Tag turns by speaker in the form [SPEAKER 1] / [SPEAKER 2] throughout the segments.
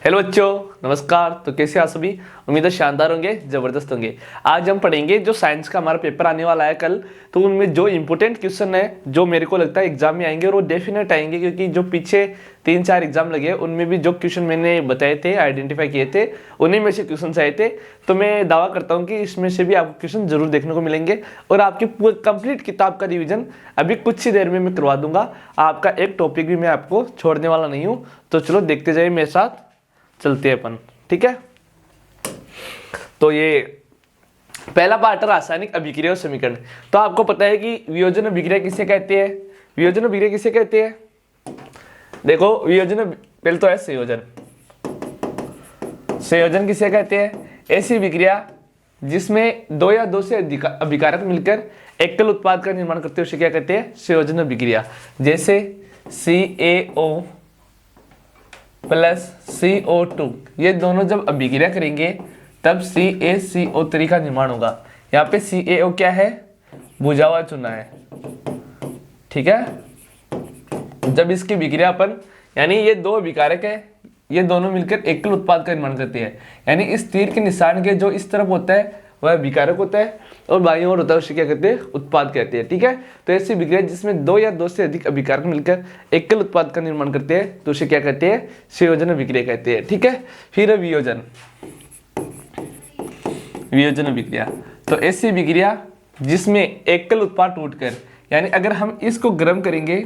[SPEAKER 1] Hello बच्चों, नमस्कार। तो कैसे आप सभी? उम्मीद है शानदार होंगे, जबरदस्त होंगे। आज हम पढ़ेंगे जो साइंस का हमारा पेपर आने वाला है कल। तो उनमें जो इंपॉर्टेंट क्वेश्चन है जो मेरे को लगता है एग्जाम में आएंगे और वो डेफिनेट आएंगे, क्योंकि जो पीछे 3-4 एग्जाम लगे उनमें भी जो क्वेश्चन मैंने बताए थे, आइडेंटिफाई किए थे, उन्हीं में से क्वेश्चन आए थे। तो मैं दावा करता हूँ कि इसमें से भी आपको क्वेश्चन जरूर देखने को मिलेंगे और आपकी कंप्लीट किताब का रिविजन अभी कुछ ही देर में मैं करवा दूंगा। आपका एक टॉपिक भी मैं आपको छोड़ने वाला नहीं हूँ। तो चलो देखते जाइए, मेरे साथ चलते हैं अपन, ठीक है। तो ये पहला पार्ट है रासायनिक अभिक्रिया और समीकरण। तो आपको पता है कि वियोजन अभिक्रिया किसे कहते हैं? वियोजन अभिक्रिया किसे कहते हैं? देखो, वियोजन पहले तो है संयोजन। संयोजन किसे कहते हैं? ऐसी अभिक्रिया जिसमें दो या दो से अधिक अभिकारक मिलकर एकल उत्पाद का निर्माण करते हैं उसे क्या कहते हैं? संयोजन अभिक्रिया। जैसे CaO प्लस CO2, ये दोनों जब अभिक्रिया करेंगे तब CaCO3 का निर्माण होगा। यहाँ पे CaO क्या है? बुझा हुआ चूना है, ठीक है। जब इसकी अभिक्रिया अपन, यानी ये दो अभिकारक है, ये दोनों मिलकर एकल उत्पाद का निर्माण करते हैं। यानी इस तीर के निशान के जो इस तरफ होता है वह अभिकारक होता है और बाईं ओर होता है उसे क्या कहते हैं? उत्पाद कहते हैं, ठीक है। तो ऐसी अभिक्रिया जिसमें दो या दो से अधिक अभिकारक मिलकर एकल उत्पाद का निर्माण करते हैं तो उसे क्या कहते हैं? संयोजन अभिक्रिया कहते हैं, ठीक है। फिर वियोजन, वियोजन अभिक्रिया। तो ऐसी अभिक्रिया जिसमें एकल उत्पाद टूटकर, यानी अगर हम इसको गर्म करेंगे,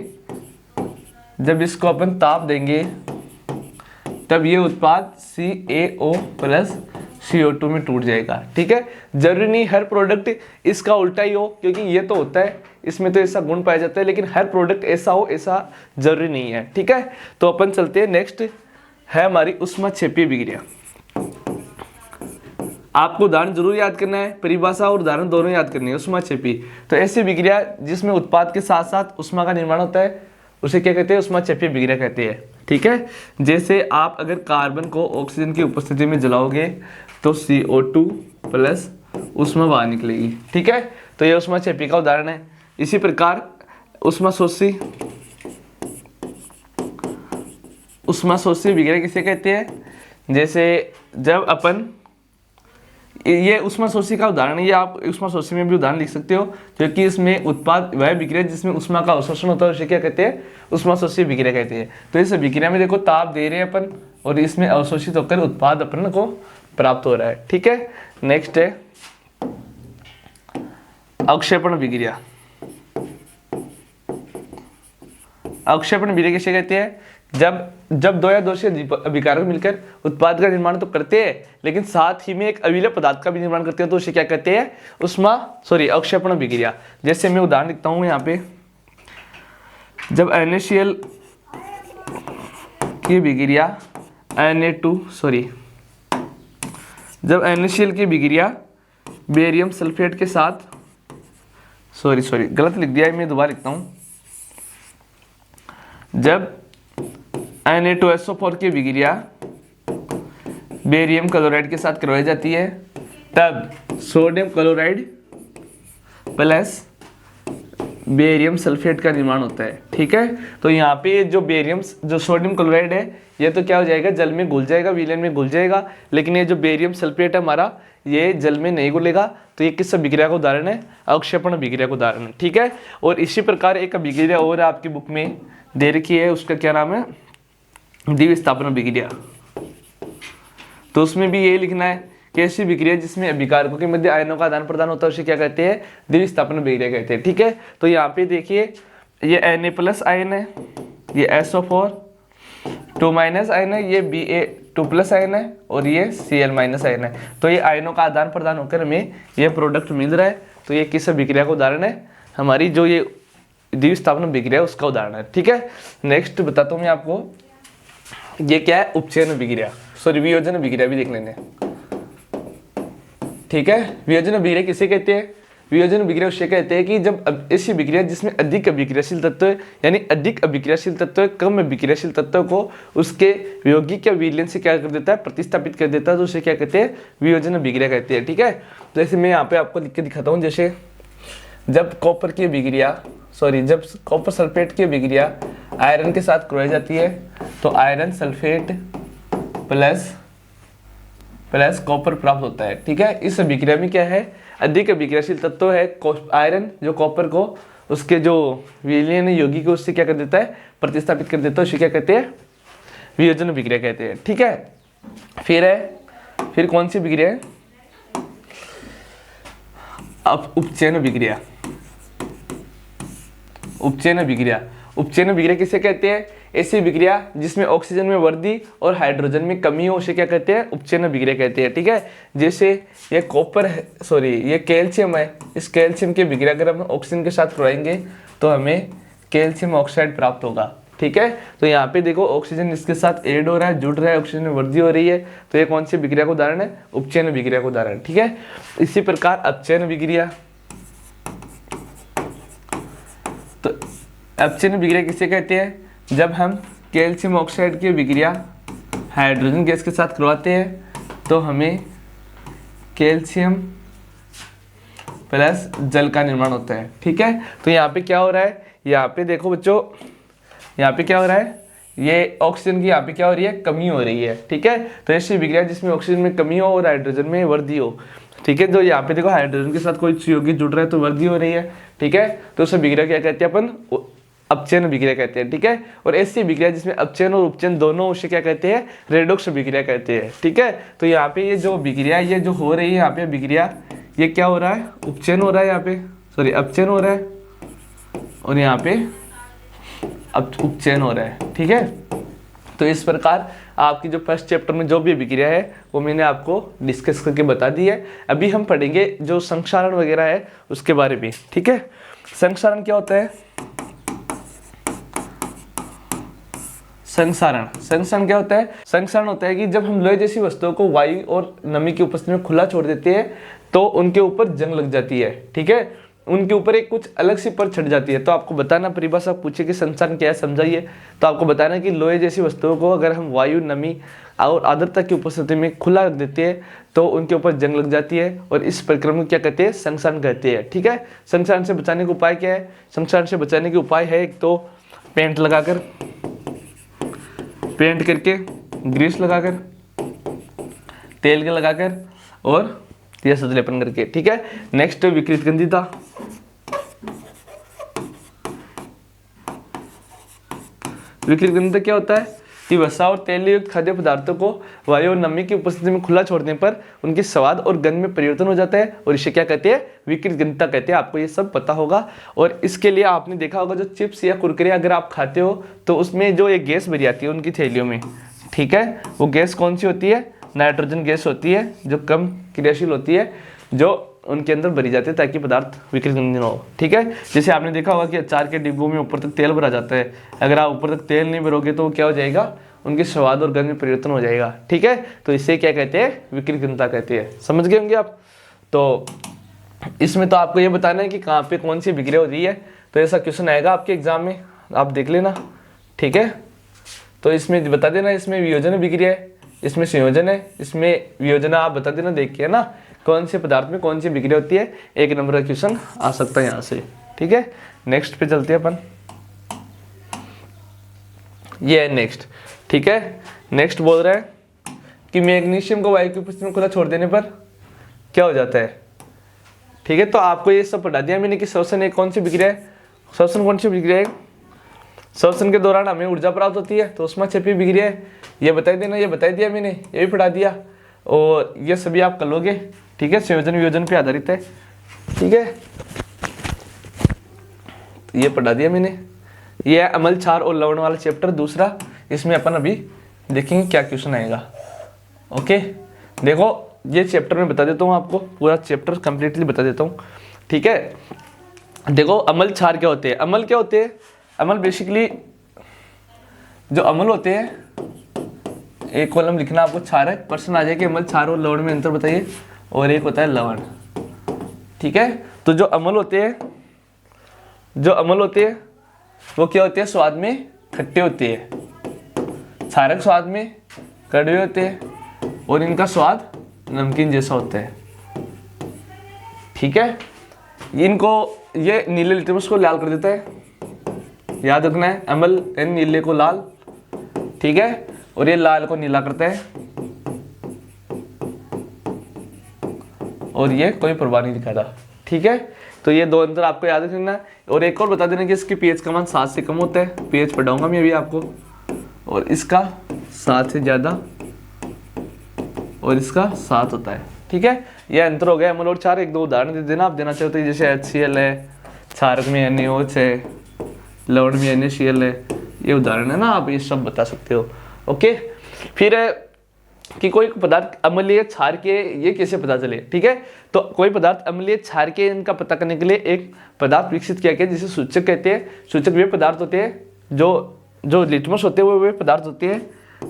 [SPEAKER 1] जब इसको अपन ताप देंगे तब ये उत्पाद CaO प्लस CO2 में टूट जाएगा, ठीक है। जरूरी नहीं हर प्रोडक्ट इसका उल्टा ही हो, क्योंकि ये तो होता है, इसमें तो ऐसा गुण पाया जाता है, लेकिन हर प्रोडक्ट ऐसा हो ऐसा जरूरी नहीं है, ठीक है। तो अपन चलते हैं, नेक्स्ट है हमारी उष्माक्षेपीय अभिक्रिया। आपको उदाहरण जरूर याद करना है, परिभाषा और उदाहरण दोनों याद करनी है। उष्माक्षेपी तो ऐसी अभिक्रिया जिसमें उत्पाद के साथ साथ उष्मा का निर्माण होता है उसे क्या कहते हैं? उष्माक्षेपी अभिक्रिया कहते हैं, ठीक है। जैसे आप अगर कार्बन को ऑक्सीजन की उपस्थिति में जलाओगे तो CO2 प्लस उष्मा बाहर निकलेगी, ठीक है। तो ये उष्माक्षेपी का उदाहरण है। इसी प्रकार उष्माशोषी, उष्माशोषी अभिक्रिया किसे कहते हैं? जैसे जब अपन, ये उष्माशोषी का उदाहरण है, ये आप उष्माशोषी में भी उदाहरण लिख सकते हो, क्योंकि इसमें उत्पाद वह अभिक्रिया जिसमें उष्मा का अवशोषण होता है उसे क्या कहते हैं? उष्माशोषी अभिक्रिया कहते हैं। तो इस अभिक्रिया में देखो ताप दे रहे हैं अपन और इसमें अवशोषित होकर उत्पाद अपन को प्राप्त हो रहा है, ठीक है। नेक्स्ट है अवक्षेपण अभिक्रिया। अवक्षेपण अभिक्रिया किसे कहते हैं? जब दो या दो से अभिकारक मिलकर उत्पाद का निर्माण तो करते हैं, लेकिन साथ ही में एक अविलय पदार्थ का भी निर्माण करते हैं, तो उसे क्या कहते हैं? अवक्षेपण अभिक्रिया। जैसे मैं उदाहरण लिखता हूं यहाँ पे, जब NaCl की अभिक्रिया जब NaCl की अभिक्रिया बेरियम सल्फेट के साथ, गलत लिख दिया है, मैं दोबारा लिखता हूं। जब Na2SO4 की अभिक्रिया बेरियम क्लोराइड के साथ करवाई जाती है तब sodium chloride plus barium sulphate का निर्माण होता है, ठीक है। तो यहाँ पे जो सोडियम क्लोराइड है ये तो क्या हो जाएगा? जल में घुल जाएगा, विलयन में घुल जाएगा, लेकिन ये जो बेरियम सल्फेट है हमारा, ये जल में नहीं घुलेगा। तो ये किस अभिक्रिया का उदाहरण है? अवक्षेपण अभिक्रिया का उदाहरण है, ठीक है। और इसी प्रकार एक अभिक्रिया और आपकी बुक में दे रखी है, उसका क्या नाम है? द्विविस्थापन अभिक्रिया। तो उसमें भी ये लिखना है कि ऐसी अभिक्रिया जिसमें अभिकारकों के मध्य आयनों का आदान प्रदान होता है उसे क्या कहते हैं? द्विविस्थापन अभिक्रिया कहते हैं, ठीक है। तो यहाँ पे देखिए, ये Na+ आयन है, ये SO4, 2- आयन है, ये Ba2+ आयन है और ये Cl- आयन है। तो ये आयनों का आदान प्रदान होकर हमें ये प्रोडक्ट मिल रहा है। तो ये किस अभिक्रिया का उदाहरण है? हमारी जो ये द्विविस्थापन अभिक्रिया है उसका उदाहरण है, ठीक है। नेक्स्ट बताता हूँ मैं आपको, ये क्या है? उपचयन अभिक्रिया, वियोजन अभिक्रिया भी देख लेने, ठीक है। वियोजन अभिक्रिया किसे कहते हैं? वियोजन अभिक्रिया उसे कहते हैं कि जब ऐसी अभिक्रिया जिसमें अधिक अभिक्रियाशील तत्व है, यानी अधिक अभिक्रियाशील तत्व है, कम अभिक्रियाशील तत्व को उसके यौगिक या विलयन से क्या कर देता है? प्रतिस्थापित कर देता है, तो उसे क्या कहते हैं? वियोजन अभिक्रिया कहते हैं, ठीक है। तो जैसे मैं यहाँ पे आपको लिख के दिखाता हूँ, जैसे जब कॉपर सल्फेट की अभिक्रिया आयरन के साथ करवाई जाती है तो आयरन सल्फेट प्लस कॉपर प्राप्त होता है। ठीक है, इस अभिक्रिया में क्या है, अधिक अभिक्रियाशील तत्व है आयरन, जो कॉपर को उसके जो विलयन यौगिक को उससे क्या कर देता है, प्रतिस्थापित कर देता है, उसे क्या कहते हैं, वियोजन अभिक्रिया कहते हैं। ठीक है, फिर कौन सी अभिक्रिया है, अब उपचयन अभिक्रिया। उपचयन अभिक्रिया किसे कहते हैं, ऐसी अभिक्रिया जिसमें ऑक्सीजन में वृद्धि और हाइड्रोजन में कमी हो, उसे क्या कहते हैं, उपचयन अभिक्रिया कहते हैं। ठीक है, जैसे ये कॉपर है, सॉरी ये कैल्शियम है, इस कैल्शियम की अभिक्रिया अगर हम ऑक्सीजन के साथ कराएंगे तो हमें कैल्शियम ऑक्साइड प्राप्त होगा। ठीक है, तो यहाँ पे देखो ऑक्सीजन इसके साथ ऐड हो रहा है, जुड़ रहा है, ऑक्सीजन में वृद्धि हो रही है, तो ये कौन सी अभिक्रिया का उदाहरण है, उपचयन अभिक्रिया का उदाहरण। ठीक है, इसी प्रकार अपचयन अभिक्रिया, तो अपचयन अभिक्रिया किसे कहते हैं, जब हम कैल्शियम ऑक्साइड की अभिक्रिया हाइड्रोजन गैस के साथ करवाते हैं तो हमें कैल्शियम प्लस जल का निर्माण होता है। ठीक है, तो यहाँ पे क्या हो रहा है, यहाँ पे देखो बच्चों, यहाँ पे क्या हो रहा है, ये ऑक्सीजन की यहाँ पे क्या हो रही है, कमी हो रही है। ठीक है, तो ऐसी अभिक्रिया जिसमें ऑक्सीजन में कमी हो और हाइड्रोजन में वृद्धि हो। ठीक है, तो यहाँ पे देखो हाइड्रोजन के साथ कोई यौगिक जुड़ रहा है तो वृद्धि हो रही है। ठीक है, तो उस अभिक्रिया क्या कहते हैं अपन, अपचयन अभिक्रिया कहते हैं। ठीक है, और ऐसी अभिक्रिया जिसमें अपचयन और उपचयन दोनों, उसे क्या कहते हैं, रेडॉक्स अभिक्रिया कहते हैं। ठीक है, तो यहाँ पे ये जो अभिक्रिया ये जो हो रही है यहाँ पे अभिक्रिया, ये क्या हो रहा है, उपचयन हो रहा है, यहाँ पे सॉरी अपचयन हो रहा है, और यहाँ पे अब उपचयन हो रहा है। ठीक है, तो इस प्रकार आपकी जो फर्स्ट चैप्टर में जो भी अभिक्रिया है वो मैंने आपको डिस्कस करके बता दी है। अभी हम पढ़ेंगे जो संक्षारण वगैरह है उसके बारे में। ठीक है, संक्षारण क्या होता है, संक्षारण क्या होता है, संक्षारण होता है कि जब हम लोहे जैसी वस्तुओं को वायु और नमी की उपस्थिति में खुला छोड़ देते हैं तो उनके ऊपर जंग लग जाती है। ठीक है, उनके ऊपर एक कुछ अलग सी परत छट जाती है। तो आपको बताना, परिभाषा पूछे कि संक्षारण क्या है, समझाइए, तो आपको बताना कि लोहे जैसी वस्तुओं को अगर हम वायु, नमी और आर्द्रता की उपस्थिति में खुला रख देते हैं तो उनके ऊपर जंग लग जाती है, और इस प्रक्रिया को क्या कहते हैं, संक्षारण कहते हैं। ठीक है, संक्षारण से बचाने का उपाय क्या है, संक्षारण से बचाने के उपाय है, एक तो पेंट करके, ग्रीस लगाकर, तेल के लगाकर, और यह सतलेपन करके। ठीक है, नेक्स्ट विकृत गंधिता, विकृत गंधिता क्या होता है कि वसा और तेल युक्त खाद्य पदार्थों को वायु और नमी की उपस्थिति में खुला छोड़ने पर उनके स्वाद और गंध में परिवर्तन हो जाता है, और इसे क्या कहते हैं, विकृत गंधिता कहते हैं। आपको ये सब पता होगा, और इसके लिए आपने देखा होगा जो चिप्स या कुरकुरे अगर आप खाते हो तो उसमें जो एक गैस भरी आती है उनकी थैलियों में। ठीक है, वो गैस कौन सी होती है, नाइट्रोजन गैस होती है, जो कम क्रियाशील होती है, जो उनके अंदर भरी जाती है ताकि पदार्थ विकृत गंध न हो। ठीक है, जैसे आपने देखा होगा कि अचार के डिब्बों में ऊपर तक तेल भरा जाता है, अगर आप ऊपर तक तेल नहीं भरोगे तो क्या हो जाएगा, उनके स्वाद और गंध में परिवर्तन हो जाएगा। ठीक है, तो इसे क्या कहते हैं, विकृत गंधता कहते हैं। समझ गए होंगे आप। तो इसमें तो आपको ये बताना है कि कहाँ पे कौन सी अभिक्रिया हो रही है, तो ऐसा क्वेश्चन आएगा आपके एग्जाम में, आप देख लेना। ठीक है, तो इसमें बता देना, इसमें वियोजन अभिक्रिया है, इसमें संयोजन है, इसमें वियोजना आप बता देना देख के ना, कौन से पदार्थ में कौन सी अभिक्रिया होती है, एक नंबर का क्वेश्चन आ सकता है यहाँ से। ठीक है, नेक्स्ट पे चलते हैं अपन, ये है नेक्स्ट। ठीक है, नेक्स्ट बोल रहा है कि मैग्नीशियम को वायु की उपस्थिति में खुला छोड़ देने पर क्या हो जाता है। ठीक है, तो आपको ये सब पढ़ा दिया मैंने कि श्वसन एक कौन सी अभिक्रिया है, श्वसन कौन सी अभिक्रिया है, श्वसन के दौरान हमें ऊर्जा प्राप्त होती है, तो ऊष्माक्षेपी अभिक्रिया है, ये बता देना, ये बता दिया मैंने, ये भी पढ़ा दिया, और ये सभी आप कर लोगे। ठीक है, संयोजन वियोजन पे आधारित है। ठीक है, तो ये पढ़ा दिया मैंने, ये है अम्ल, क्षार और लवण वाला चैप्टर दूसरा, इसमें अपन अभी देखेंगे क्या क्वेश्चन आएगा। ओके, देखो ये चैप्टर में बता देता हूँ आपको, पूरा चैप्टर कंप्लीटली बता देता हूँ। ठीक है, देखो अम्ल क्षार क्या होते हैं, अम्ल क्या होते हैं, अम्ल बेसिकली जो अम्ल होते हैं, एक कॉलम लिखना आपको, क्षार है, प्रश्न आ जाए कि अम्ल, क्षार और लवण में अंतर बताइए, और एक होता है लवण। ठीक है, तो जो अम्ल होते हैं वो क्या होते हैं, स्वाद में खट्टे होते हैं, क्षारक स्वाद में कड़वे होते हैं, और इनका स्वाद नमकीन जैसा होता है। ठीक है, इनको ये नीले लिटमस को लाल कर देता है, याद रखना है, अम्ल नीले को लाल। ठीक है, और ये लाल को नीला करता है। और ये कोई प्रभाव नहीं दिखाता। ठीक है, तो ये दो अंतर आपको याद रखना है। और एक और बता देना कि इसकी पीएच का मान 7 से कम होता है, पीएच पढ़ाऊंगा मैं अभी आपको, और इसका 7 से ज़्यादा और इसका 7 होता है। ठीक है, ये अंतर हो गया अम्ल और क्षार। एक दो उदाहरण दे देना आप देना चाहते हो, जैसे HCl है, क्षारक में NaOH है, लवण में NaCl है, ये उदाहरण है ना, आप ये सब बता सकते हो। ओके, फिर कि कोई पदार्थ अम्लीय क्षार के ये कैसे पता चले। ठीक है, तो कोई पदार्थ अम्लीय क्षार के इनका पता करने के लिए एक पदार्थ विकसित किया गया जिसे सूचक कहते हैं। सूचक वे पदार्थ होते हैं जो लिटमस होते हैं, वो वे पदार्थ होते हैं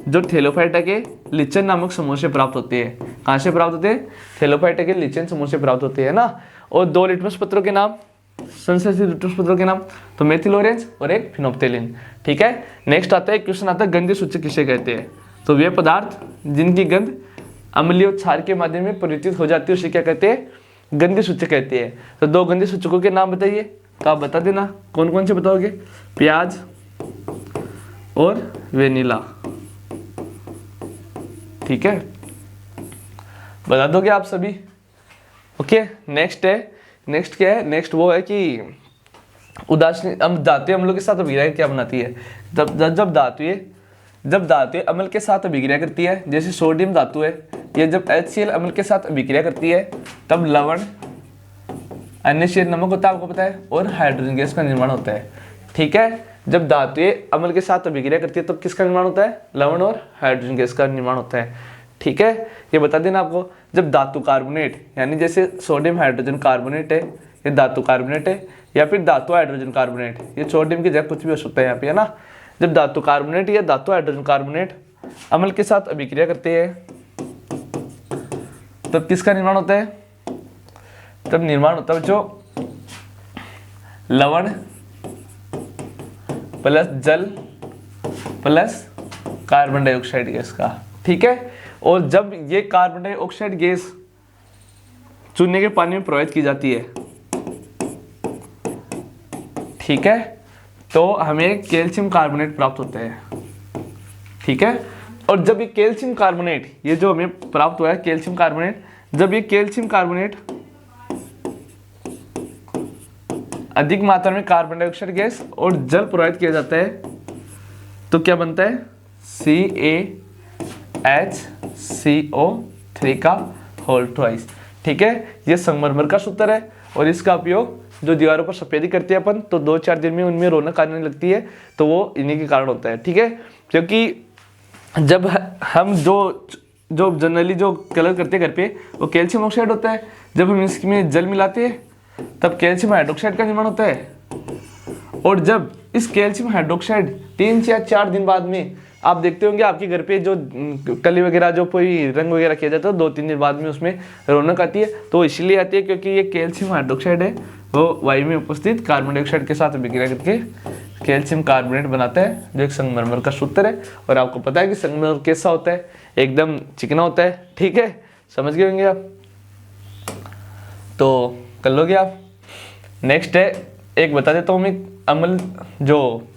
[SPEAKER 1] जो थैलोफाइटा के लिचन नामक समूह से प्राप्त होते हैं। कहाँ से प्राप्त होते हैं? थैलोफाइटा के लिचन समूह से प्राप्त होते हैं ना। और दो लिटमस पत्रों के नाम, संश्लेषित लिटमस पत्रों के नाम, तो मेथिल ऑरेंज और एक फिनोप्थेलिन। ठीक है, नेक्स्ट आता है क्वेश्चन आता है गंधीय सूचक किसे कहते हैं। तो वे पदार्थ जिनकी गंध अम्लीय और क्षार के माध्यम में परिवर्तित हो जाती है उसे क्या कहते हैं? गंधीय सूचक कहते हैं। तो दो गंधीय सूचकों के नाम बताइए, तो आप बता देना कौन कौन से बताओगे? प्याज और वेनिला। ठीक है, बता दोगे आप सभी? ओके, नेक्स्ट है, नेक्स्ट क्या है? नेक्स्ट वो है कि उदासीन धातुएं अम्लों के साथ अभिक्रिया क्या बनाती है। जब धातुएं अम्ल के साथ अभिक्रिया करती है, जैसे सोडियम धातु है, ये जब HCl अम्ल के साथ अभिक्रिया करती है तब लवण, NaCl नमक होता है, आपको पता है, और हाइड्रोजन गैस का निर्माण होता है। ठीक है, जब धातुएं अम्ल के साथ अभिक्रिया करती है तो किसका निर्माण होता है? लवण और हाइड्रोजन गैस का निर्माण होता है। ठीक है, ये बता देना आपको। जब धातु कार्बोनेट, यानी जैसे सोडियम हाइड्रोजन कार्बोनेट है, ये धातु कार्बोनेट है, या फिर धातु हाइड्रोजन कार्बोनेट, ये सोडियम की जगह कुछ भी हो सकता है यहाँ पे, है ना। जब धातु कार्बोनेट या धातु हाइड्रोजन कार्बोनेट अम्ल के साथ अभिक्रिया करते हैं तब किसका निर्माण होता है? तब निर्माण होता है जो लवण प्लस जल प्लस कार्बन डाइऑक्साइड गैस का। ठीक है, और जब ये कार्बन डाइऑक्साइड गैस चूने के पानी में प्रवाहित की जाती है, ठीक है, तो हमें कैल्शियम कार्बोनेट प्राप्त होता है। ठीक है, और जब ये कैल्शियम कार्बोनेट, ये जो हमें प्राप्त हुआ है कैल्शियम कार्बोनेट, जब ये कैल्शियम कार्बोनेट अधिक मात्रा में कार्बन डाइऑक्साइड गैस और जल प्रवाहित किया जाता है तो क्या बनता है? CaHCO3 का होल ट्वाइस। ठीक है, ये संगमरमर का सूत्र है और इसका उपयोग जो दीवारों पर सफेदी करते हैं अपन, तो 2-4 दिन में उनमें रौनक आने लगती है, तो वो इन्हीं के कारण होता है। ठीक है, क्योंकि जब हम जो जनरली जो कलर करते हैं घर पे, वो कैल्शियम ऑक्साइड होता है। जब हम इसमें जल मिलाते हैं तब कैल्शियम हाइड्रोक्साइड का निर्माण होता है। और जब इस कैल्शियम हाइड्रोक्साइड 3 से 4 दिन बाद में, आप देखते होंगे आपके घर पे जो कली वगैरह जो कोई रंग वगैरह किया जाता है, 2-3 दिन बाद में उसमें रौनक आती है, तो इसलिए आती है क्योंकि ये कैल्शियम हाइड्रोक्साइड है, वो वायु में उपस्थित कार्बन डाइऑक्साइड के साथ अभिक्रिया करके कैल्शियम कार्बोनेट बनाता है, जो एक संगमरमर का सूत्र है। और आपको पता है कि संगमरमर कैसा होता है? एकदम चिकना होता है। ठीक है, समझ गए होंगे आप, तो कर लोगे आप। नेक्स्ट है, एक बता देता हूँ मैं, अम्ल जो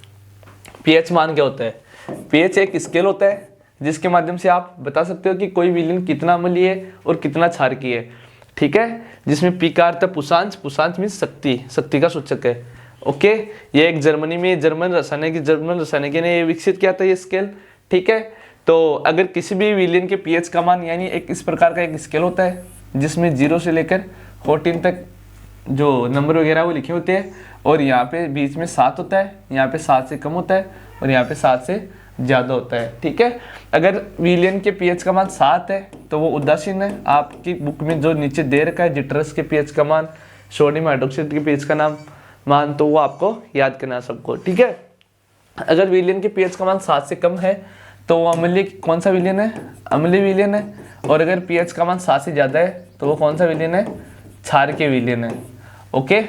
[SPEAKER 1] पीएच मान क्या होता है। पीएच एक स्केल होता है जिसके माध्यम से आप बता सकते हो कि कोई विलयन कितना अम्लीय है और कितना क्षारकीय है। ठीक है, जिसमें पी का अर्थ है पुषांश, पुषांश मीन्स शक्ति, शक्ति का सूचक है। ओके, ये एक जर्मनी में जर्मन रसायनिक ने ये विकसित किया था ये स्केल। ठीक है, तो अगर किसी भी विलयन के पीएच का मान, यानी एक इस प्रकार का एक स्केल होता है जिसमें 0 से लेकर 14 तक जो नंबर वगैरह वो लिखे होते हैं, और यहाँ पे बीच में 7 होता है, यहाँ पे 7 से कम होता है, और यहाँ पे 7 से ज़्यादा होता है। ठीक है, अगर विलयन के पीएच का मान 7 है तो वो उदासीन है। आपकी बुक में जो नीचे दे रखा है जिट्रस के पीएच का मान, सोडियम हाइड्रोक्साइड के पीएच का मान, तो वो आपको याद करना सबको। ठीक है, अगर विलयन के पीएच का मान 7 से कम है तो वो अम्लीय कौन सा विलयन है? अम्लीय विलयन है। और अगर पीएच का मान 7 से ज़्यादा है तो वो कौन सा विलयन है? क्षारकीय विलयन है। ओके,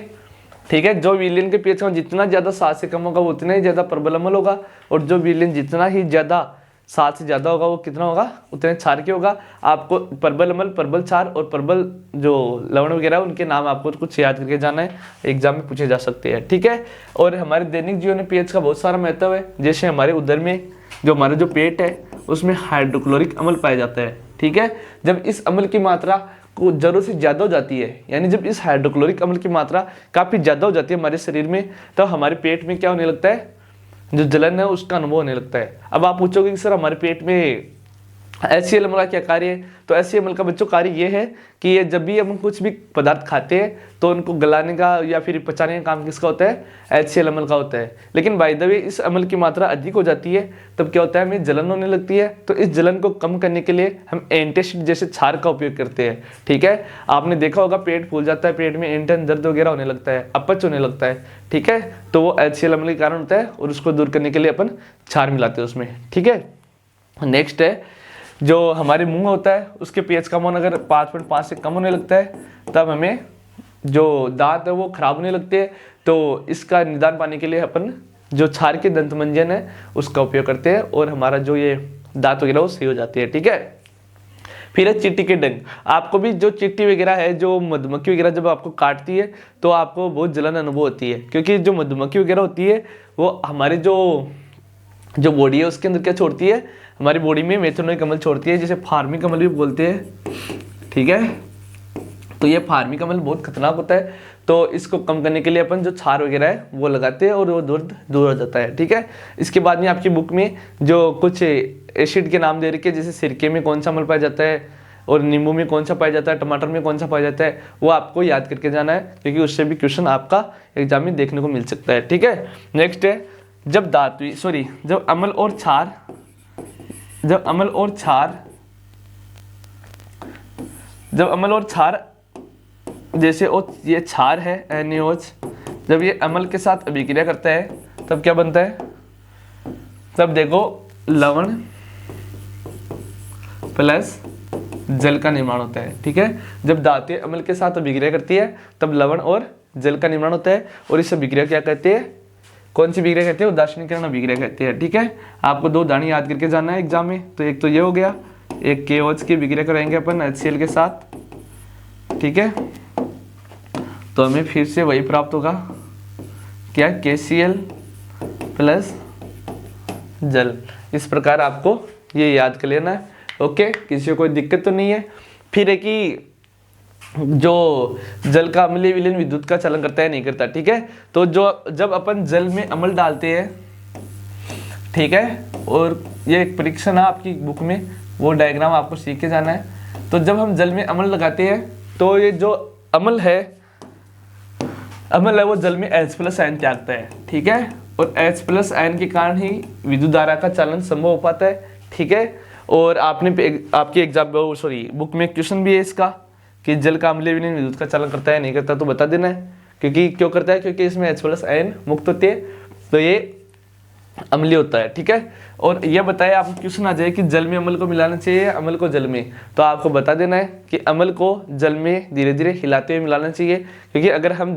[SPEAKER 1] ठीक है, जो विलयन के पीएच का जितना ज़्यादा 7 से कम होगा वो उतना ही ज़्यादा प्रबल अम्ल होगा, और जो विलयन जितना ही ज़्यादा 7 से ज़्यादा होगा वो कितना होगा? उतने क्षारकीय होगा। आपको प्रबल अम्ल, प्रबल क्षार और प्रबल जो लवण वगैरह उनके नाम आपको कुछ याद करके जाना है, एग्जाम में पूछे जा सकते हैं। ठीक है, और हमारे दैनिक जीवन में पीएच का बहुत सारा महत्व है। जैसे हमारे उदर में जो हमारा जो पेट है उसमें हाइड्रोक्लोरिक अम्ल पाया जाता है। ठीक है। जब इस अम्ल की मात्रा को जरूरत से ज़्यादा हो जाती है, यानी जब इस हाइड्रोक्लोरिक अम्ल की मात्रा काफ़ी ज़्यादा हो जाती है हमारे शरीर में, तो हमारे पेट में क्या होने लगता है, जो जलन है उसका अनुभव होने लगता है। अब आप पूछोगे कि सर हमारे पेट में HCl अम्ल का क्या कार्य है, तो HCl अम्ल का बच्चों कार्य ये है कि ये जब भी हम कुछ भी पदार्थ खाते हैं तो उनको गलाने का या फिर पचाने का काम किसका होता है, HCl अम्ल का होता है। लेकिन बाय द वे इस अम्ल की मात्रा अधिक हो जाती है तब क्या होता है, हमें जलन होने लगती है। तो इस जलन को कम करने के लिए हम एंटासिड जैसे क्षार का उपयोग करते हैं, ठीक है। आपने देखा होगा पेट फूल जाता है, पेट में इंटर्न दर्द वगैरह होने लगता है, अपच होने लगता है, ठीक है, तो वो HCl अम्ल के कारण होता है और उसको दूर करने के लिए अपन क्षार मिलाते हैं उसमें, ठीक है। नेक्स्ट है जो हमारे मुंह होता है उसके pH का मान अगर 5.5 से कम होने लगता है तब हमें जो दांत है वो खराब होने लगते हैं। तो इसका निदान पाने के लिए अपन जो क्षार के दंतमंजन है उसका उपयोग करते हैं और हमारा जो ये दांत वगैरह वो सही हो जाती है, ठीक है। फिर है चींटी के डंक। आपको भी जो चींटी वगैरह है, जो मधुमक्खी वगैरह जब आपको काटती है तो आपको बहुत जलन अनुभव होती है, क्योंकि जो मधुमक्खी वगैरह होती है वो हमारे जो बॉडी है उसके अंदर क्या छोड़ती है, हमारी बॉडी में मेथनोइक अम्ल छोड़ती है, जिसे फार्मिक अम्ल भी बोलते हैं, ठीक है। तो ये फार्मिक अम्ल बहुत खतरनाक होता है, तो इसको कम करने के लिए अपन जो क्षार वगैरह है वो लगाते हैं और वो दर्द दूर हो जाता है, ठीक है। इसके बाद में आपकी बुक में जो कुछ एसिड के नाम दे रखे हैं, जैसे सिरके में कौन सा अम्ल पाया जाता है और नींबू में कौन सा पाया जाता है, टमाटर में कौन सा पाया जाता है, वो आपको याद करके जाना है, क्योंकि उससे भी क्वेश्चन आपका एग्जाम में देखने को मिल सकता है, ठीक है। नेक्स्ट है जब जब अम्ल और क्षार जैसे ये क्षार है NaOH, जब ये अम्ल के साथ अभिक्रिया करता है तब क्या बनता है, तब देखो लवण प्लस जल का निर्माण होता है, ठीक है। जब धातु अम्ल के साथ अभिक्रिया करती है तब लवण और जल का निर्माण होता है, और इस अभिक्रिया क्या कहते हैं, कौन सी विक्रिया कहते हैं, उदासीनीकरण अभिक्रिया कहते हैं, ठीक है। आपको दो दाने याद करके जाना है एग्जाम में, तो एक तो ये हो गया, एक KOH की विक्रिया कराएंगे अपन HCl के साथ, ठीक है। तो हमें फिर से वही प्राप्त होगा क्या, KCl प्लस जल। इस प्रकार आपको ये याद कर लेना है, ओके, किसी को कोई दिक्कत तो नहीं है। फिर है कि जो जल का अम्लीय विलयन विद्युत का चलन करता है नहीं करता, ठीक है। तो जब अपन जल में अम्ल डालते हैं, ठीक है, और ये एक परीक्षण है आपकी बुक में, वो डायग्राम आपको सीख के जाना है। तो जब हम जल में अम्ल लगाते हैं तो ये जो अम्ल है वो जल में H+ आयन त्यागता है, ठीक है, और H+ आयन के कारण ही विद्युत धारा का चालन संभव हो पाता है, ठीक है। और आपके बुक में क्वेश्चन भी है इसका कि जल का अम्लीय विलयन विद्युत का चालन करता है नहीं करता, तो बता देना है, क्योंकि क्यों करता है, क्योंकि इसमें H+ आयन मुक्त होते हैं, तो ये अम्लीय होता है, ठीक है। और यह बताया आपको क्वेश्चन आ जाए कि जल में अम्ल को मिलाना चाहिए या अम्ल को जल में, तो आपको बता देना है कि अम्ल को जल में धीरे धीरे हिलाते हुए मिलाना चाहिए, क्योंकि अगर हम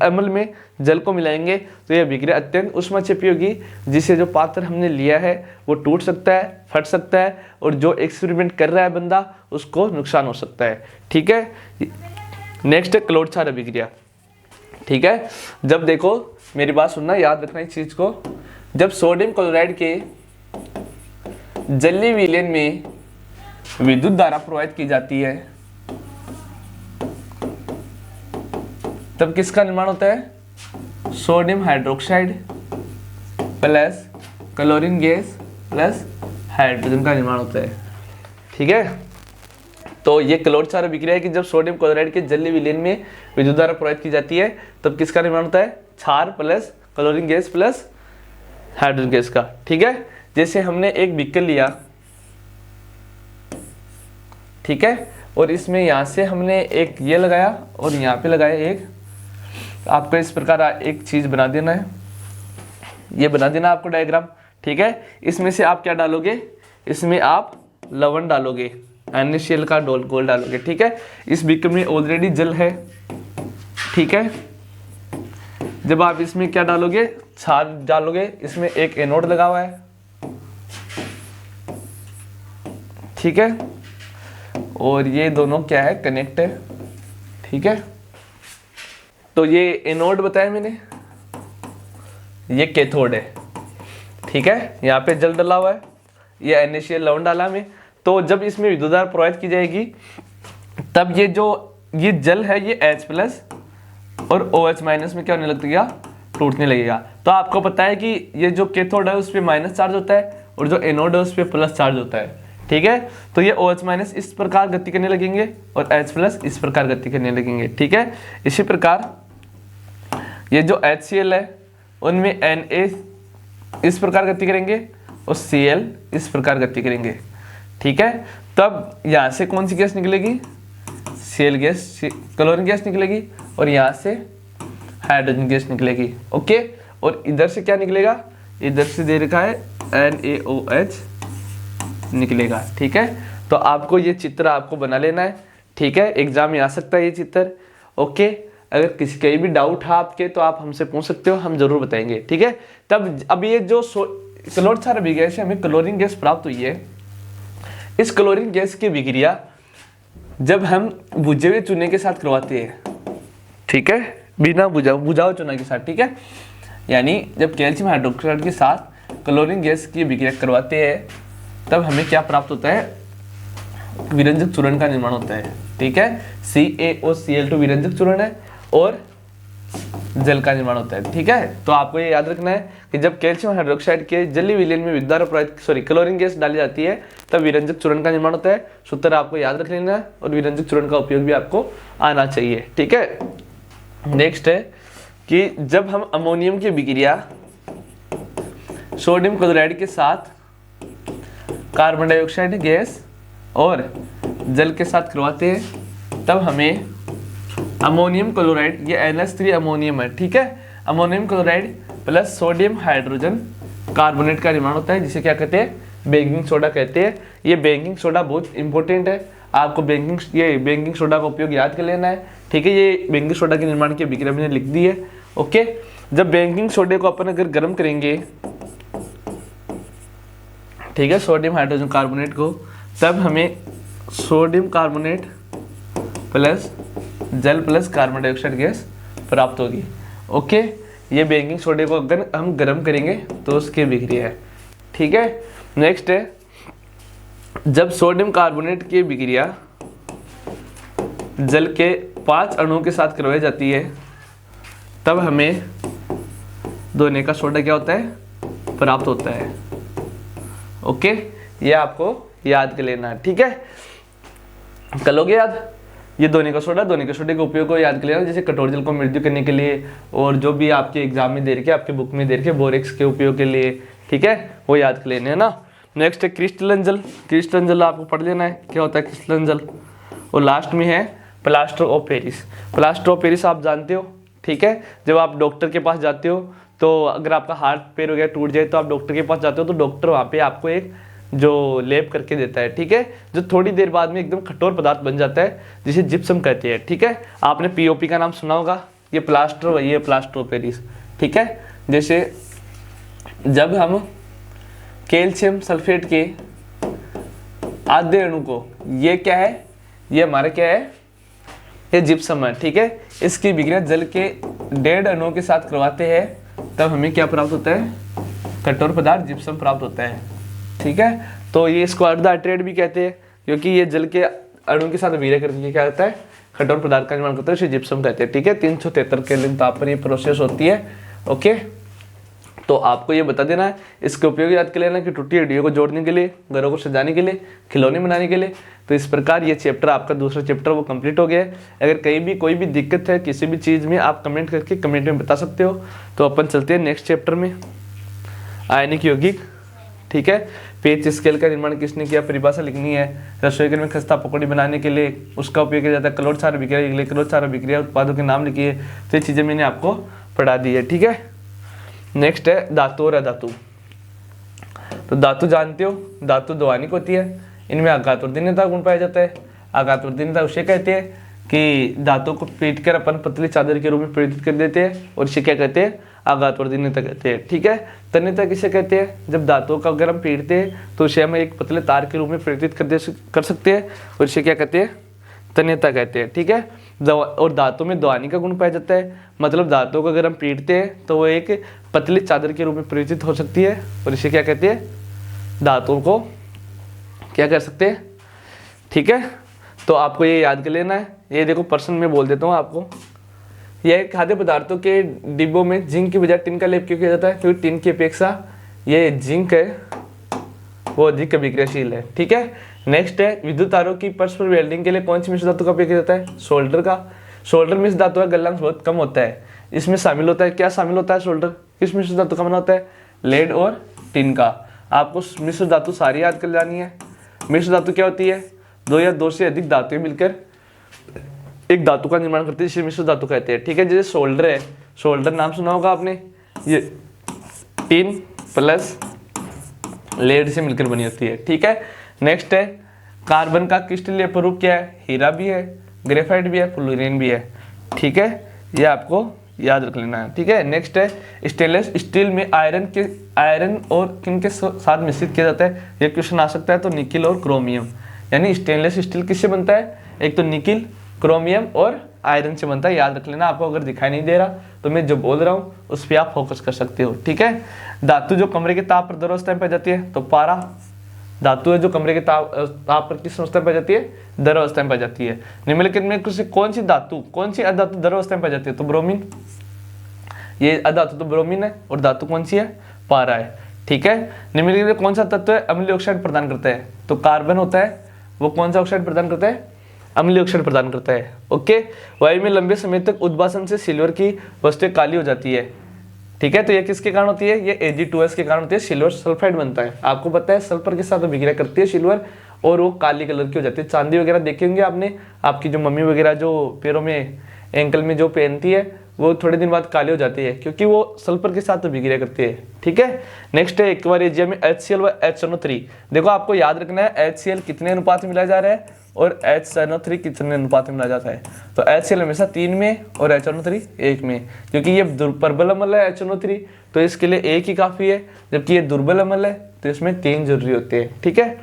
[SPEAKER 1] अम्ल में जल को मिलाएंगे तो यह विक्रिया अत्यंत ऊष्माक्षेपी होगी, जिससे जो पात्र हमने लिया है वो टूट सकता है, फट सकता है, और जो एक्सपेरिमेंट कर रहा है बंदा उसको नुकसान हो सकता है, ठीक है। नेक्स्ट है क्लोड क्षार अभिक्रिया, ठीक है। जब देखो मेरी बात सुनना, याद रखना इस चीज को, जब सोडियम क्लोराइड के जलीय विलयन में विद्युत धारा प्रवाहित की जाती है तब किसका निर्माण होता है, sodium hydroxide plus chlorine gas plus hydrogen का निर्माण होता है, ठीक है। तो ये क्लोड क्षार अभिक्रिया है कि जब सोडियम क्लोराइड के जलीय विलयन में विद्युत धारा प्रवाहित की जाती है तब किसका निर्माण होता है, क्षार plus chlorine gas plus hydrogen gas का, ठीक है। जैसे हमने एक बीकर लिया, ठीक है, और इसमें यहां से हमने एक ये लगाया और यहाँ पे लगाया एक, आपको इस प्रकार एक चीज बना देना है, ये बना देना आपको डायग्राम, ठीक है। इसमें से आप क्या डालोगे, इसमें आप लवण डालोगे, NaCl का घोल डालोगे, ठीक है। इस बीकर में ऑलरेडी जल है, ठीक है। जब आप इसमें क्या डालोगे, क्षार डालोगे, इसमें एक एनोड लगा हुआ है, ठीक है, और ये दोनों क्या है, कनेक्ट है, ठीक है। तो ये एनोड बताया मैंने, ये कैथोड है, ठीक है। यहाँ पे जल डाला हुआ है, ये NaCl लवण डाला में, तो जब इसमें विद्युत धारा प्रवाहित की जाएगी तब ये जल है ये H+ और OH- में क्या होने लगेगा, टूटने लगेगा। तो आपको पता है कि ये जो कैथोड है उस पर माइनस चार्ज होता है और जो एनोड है उस पर प्लस चार्ज होता है, ठीक है। तो ये OH- इस प्रकार गति करने लगेंगे और H+ इस प्रकार गति करने लगेंगे, ठीक है। इसी प्रकार ये जो HCl है उनमें Na इस प्रकार गति करेंगे और Cl इस प्रकार गति करेंगे, ठीक है। तब यहाँ से कौन सी गैस निकलेगी, Cl गैस, क्लोरीन गैस निकलेगी और यहाँ से हाइड्रोजन गैस निकलेगी, ओके। और इधर से क्या निकलेगा, इधर से दे रखा है NaOH निकलेगा, ठीक है। तो आपको ये चित्र आपको बना लेना है, ठीक है। एग्जाम में आ सकता है ये चित्र, ओके। अगर किसी कहीं भी डाउट है आपके तो आप हमसे पूछ सकते हो, हम जरूर बताएंगे, ठीक है। तब अब ये जो क्लोरोचार अभिक्रिया से हमें क्लोरीन गैस प्राप्त हुई है, इस क्लोरीन गैस की अभिक्रिया जब हम बुझे हुए चूने के साथ करवाते हैं, ठीक है, बिना बुझाओ चूना के साथ, ठीक है। यानी जब कैल्शियम हाइड्रोक्साइड के साथ क्लोरीन गैस की अभिक्रिया करवाते हैं तब हमें क्या प्राप्त होता है, विरंजक चूर्ण का निर्माण होता है, ठीक है। CaOCl2 विरंजक चूर्ण है और जल का निर्माण होता है, ठीक है। तो आपको ये याद रखना है कि जब कैल्शियम हाइड्रोक्साइड के जलीय विलयन में विद्युत धारा प्रवाहित क्लोरीन गैस डाली जाती है तब विरंजक चूर्ण का निर्माण होता है। सूत्र आपको याद रख लेना है और विरंजक चूर्ण का उपयोग भी आपको आना चाहिए, ठीक है। नेक्स्ट है कि जब हम अमोनियम की अभिक्रिया सोडियम क्लोराइड के साथ कार्बन डाइऑक्साइड गैस और जल के साथ करवाते हैं तब हमें अमोनियम क्लोराइड, ये NH3 अमोनियम है, ठीक है। Ammonium chloride plus sodium hydrogen carbonate का निर्माण होता है, जिसे क्या कहते हैं, बेकिंग सोडा कहते हैं। ये बेकिंग सोडा बहुत इंपॉर्टेंट है, आपको बेकिंग सोडा का उपयोग याद कर लेना है, ठीक है। ये बेकिंग सोडा के निर्माण की अभिक्रिया मैंने लिख दी है, ओके। जब बेकिंग सोडे को अपन अगर गर्म करेंगे, ठीक है, सोडियम हाइड्रोजन कार्बोनेट को, तब हमें सोडियम कार्बोनेट प्लस जल प्लस कार्बन डाइऑक्साइड गैस प्राप्त होगी, ओके। ये बेकिंग सोडे को अगर हम गर्म करेंगे तो उसकी अभिक्रिया है, ठीक है। नेक्स्ट है जब सोडियम कार्बोनेट की अभिक्रिया जल के 5 अणुओं के साथ करवाई जाती है तब हमें दोने का सोडा क्या होता है, प्राप्त होता है, ओके। ये आपको याद कर लेना है, ठीक है। कर लोगे याद, ये दोने का सोडे के उपयोग को याद कर लेना, जैसे कठोर जल को मृत्यु करने के लिए और जो भी आपके एग्जाम में दे रखे, आपके बुक में दे रखे बोरेक्स के उपयोग के लिए, ठीक है, वो याद कर लेने है ना। नेक्स्ट है क्रिस्टलन जल। क्रिस्टलन जल आपको पढ़ लेना है क्या होता है क्रिस्टलन जल। और लास्ट में है plaster of Paris. Plaster of Paris आप जानते हो, ठीक है। जब आप डॉक्टर के पास जाते हो तो अगर आपका हाथ पैर वगैरह टूट जाए तो आप डॉक्टर के पास जाते हो तो डॉक्टर वहाँ पे आपको एक जो लेप करके देता है, ठीक है, जो थोड़ी देर बाद में एकदम कठोर पदार्थ बन जाता है जिसे जिप्सम कहते हैं, ठीक है। आपने पीओपी का नाम सुना होगा, ये प्लास्टर वही है, प्लास्टर ऑफ पेरिस, ठीक है। जैसे जब हम कैल्शियम सल्फेट के आधे अणु को, ये क्या है, ये हमारा क्या है, ये जिप्सम है, ठीक है। इसकी अभिक्रिया जल के 1.5 अणुओं के साथ करवाते हैं तब हमें क्या प्राप्त होता है, कठोर पदार्थ जिप्सम प्राप्त होता है, ठीक है। तो ये इसको अर्धहाइड्रेट भी कहते हैं क्योंकि ये जल के अणु के साथ अभिक्रिया करके क्या होता है, कठोर पदार्थ का निर्माण करता है, इसे जिप्सम कहते हैं, ठीक है। 373 केल्विन ताप पर ये प्रोसेस होती है, ओके। तो आपको ये बता देना है, इसके उपयोग याद कर लेना कि टूटी हड्डियों को जोड़ने के लिए, घरों को सजाने के लिए, खिलौने बनाने के लिए। तो इस प्रकार ये चैप्टर आपका दूसरा चैप्टर वो कंप्लीट हो गया है। अगर कहीं भी कोई भी दिक्कत है किसी भी चीज़ में, आप कमेंट करके कमेंट में बता सकते हो। तो अपन चलते हैं नेक्स्ट चैप्टर में, आयनिक यौगिक, ठीक है। पेच स्केल का निर्माण किसने किया, परिभाषा लिखनी है। रसोई घर में खस्ता पकौड़ी बनाने के लिए उसका उपयोग किया जाता है। क्लोरोचार अभिक्रिया के लिए क्लोरोचार अभिक्रिया उत्पादों के नाम लिखिए। तो ये चीज़ें मैंने आपको पढ़ा दी है, ठीक है। नेक्स्ट है धातु और अधातु। तो धातु जानते हो, धातु ध्वनिक होती है, इनमें आघातवर्धनीयता गुण पाया जाता है। आघातवर्धनीयता उसे कहते हैं कि धातु को पीट कर अपन पतली चादर के रूप में परिवर्तित कर देते हैं और इसे क्या कहते हैं, आघातवर्धनीयता कहते हैं, ठीक है। तन्यता किसे कहते हैं, जब धातुओं का अगर हम पीटते हैं तो उसे हम एक पतले तार के रूप में परिवर्तित कर सकते हैं और इसे क्या कहते हैं, तन्यता कहते हैं, ठीक है। और धातु में ध्वनि का गुण पाया जाता है, मतलब धातुओं को अगर हम पीटते हैं तो वो एक पतली चादर के रूप में परिवर्तित हो सकती है और इसे क्या कहते हैं, धातुओं को क्या कर सकते हैं, ठीक है। तो आपको ये याद कर लेना है। ये देखो पर्सन में बोल देता हूँ आपको, यह खाद्य पदार्थों के डिब्बों में जिंक की बजाय टिन का लेप क्यों किया जाता है, क्योंकि टिन की अपेक्षा ये जिंक है वो अधिक अभिक्रियाशील है, ठीक है। नेक्स्ट है विद्युत तारों की परस्पर वेल्डिंग के लिए कौन सी मिश्र धातु का उपयोग किया जाता है, सोल्डर का। सोल्डर मिश्र धातु का गलनांक बहुत कम होता है, इसमें शामिल होता है, क्या शामिल होता है सोल्डर, किस मिश्र धातु का बना होता है, लेड और टिन का। आपको मिश्र धातु सारी याद कर जानी है। मिश्र धातु क्या होती है, दो या दो से अधिक धातुएं मिलकर एक धातु का निर्माण करती है, जिसे मिश्र धातु कहते हैं, ठीक है। जैसे सोल्डर है, सोल्डर नाम सुना होगा आपने, ये टिन प्लस लेड से मिलकर बनी होती है, ठीक है। नेक्स्ट है कार्बन का क्रिस्टलीय स्वरूप क्या है, हीरा भी है, ग्रेफाइट भी है, फ्लोरीन भी है, ठीक है। ये आपको याद रख लेना है, ठीक है। नेक्स्ट है स्टेनलेस स्टील में आयरन और किन के साथ मिश्रित किया जाता है, ये क्वेश्चन आ सकता है। तो निकिल और क्रोमियम, यानी स्टेनलेस स्टील किससे बनता है, एक तो निकिल, क्रोमियम और आयरन से बनता है, याद रख लेना। आपको अगर दिखाई नहीं दे रहा तो मैं जो बोल रहा हूँ उस पर आप फोकस कर सकते हो, ठीक है। धातु जो कमरे के ताप पर द्रव अवस्था में पाई जाती है, तो पारा धातु है जो कमरे के ताप पर किस अवस्था में पाई जाती है, द्रव अवस्था में पाई जाती है। निम्नलिखित में कौन सी धातु, कौन सी अधातु द्रव अवस्था में पाई जाती है, तो ब्रोमीन। ये अधातु तो ब्रोमीन है और धातु कौन सी है, पारा है, ठीक है। निम्नलिखित में कौन सा तत्व है अम्लीय ऑक्साइड प्रदान करता है, तो कार्बन होता है। वो कौन सा ऑक्साइड प्रदान करता है, अम्लीय ऑक्साइड प्रदान करता है, ओके। वायु में लंबे समय तक उद्भासन से सिल्वर की वस्तुएं काली हो जाती है, ठीक है। तो ये किसके कारण होती है, ये Ag2S के कारण होती है, सिल्वर सल्फाइड बनता है। आपको पता है सल्फर के साथ अभिक्रिया करती है सिल्वर और वो काली कलर की हो जाती है। चांदी वगैरह देखे होंगे आपने, आपकी जो मम्मी वगैरह जो पैरों में एंकल में जो पहनती है वो थोड़े दिन बाद काली हो जाती है, क्योंकि वो सल्फर के साथ अभिक्रिया करती है, ठीक है। नेक्स्ट है एक्वारिजिया में HCl व HNO3। देखो आपको याद रखना है HCl कितने अनुपात में मिलाया जा रहा है और HNO3 कितने अनुपात में मिलाया जाता है। तो HCl हमेशा 3 में और HNO3 1 में, क्योंकि ये प्रबल अम्ल है HNO3, तो इसके लिए 1 ही काफ़ी है, जबकि ये दुर्बल अम्ल है तो इसमें 3 जरूरी होते हैं, ठीक है।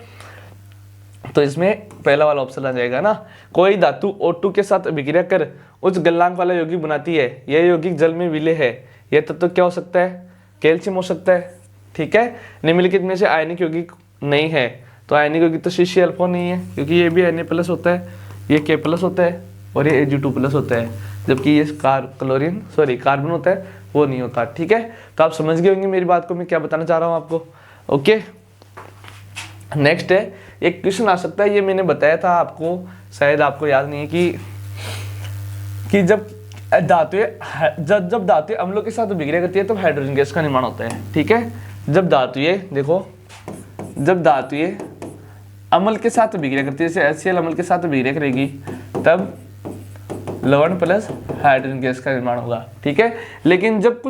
[SPEAKER 1] तो इसमें पहला वाला ऑप्शन आ जाएगा ना। कोई धातु O2 के साथ अभिक्रिया कर उच्च गलनांक वाला यौगिक बनाती है, यह यौगिक जल में विलय है, यह तत्व क्या हो सकता है, कैल्शियम हो सकता है, ठीक है। निम्नलिखित में से आयनिक यौगिक नहीं है, तो आयनिक यौगिक तो CCl4 नहीं है, क्योंकि ये भी Na+ होता है, ये K+ होता है और ये Ag2+ होता है, जबकि ये कार्बन होता है वो नहीं होता, ठीक है। तो आप समझ गए होंगे मेरी बात को, मैं क्या बताना चाह रहा हूँ आपको, ओके। नेक्स्ट है एक क्वेश्चन आ सकता है, ये मैंने बताया था आपको, शायद आपको याद नहीं है कि जब धातु अम्लों के साथ अभिक्रिया करती है तो हाइड्रोजन गैस का निर्माण होता है, ठीक है। जब धातु अम्ल के साथ अभिक्रिया करती है, जैसे HCl अम्ल के साथ अभिक्रिया करेगी, तब लवण प्लस हाइड्रोजन गैस का निर्माण होगा, ठीक है। लेकिन जब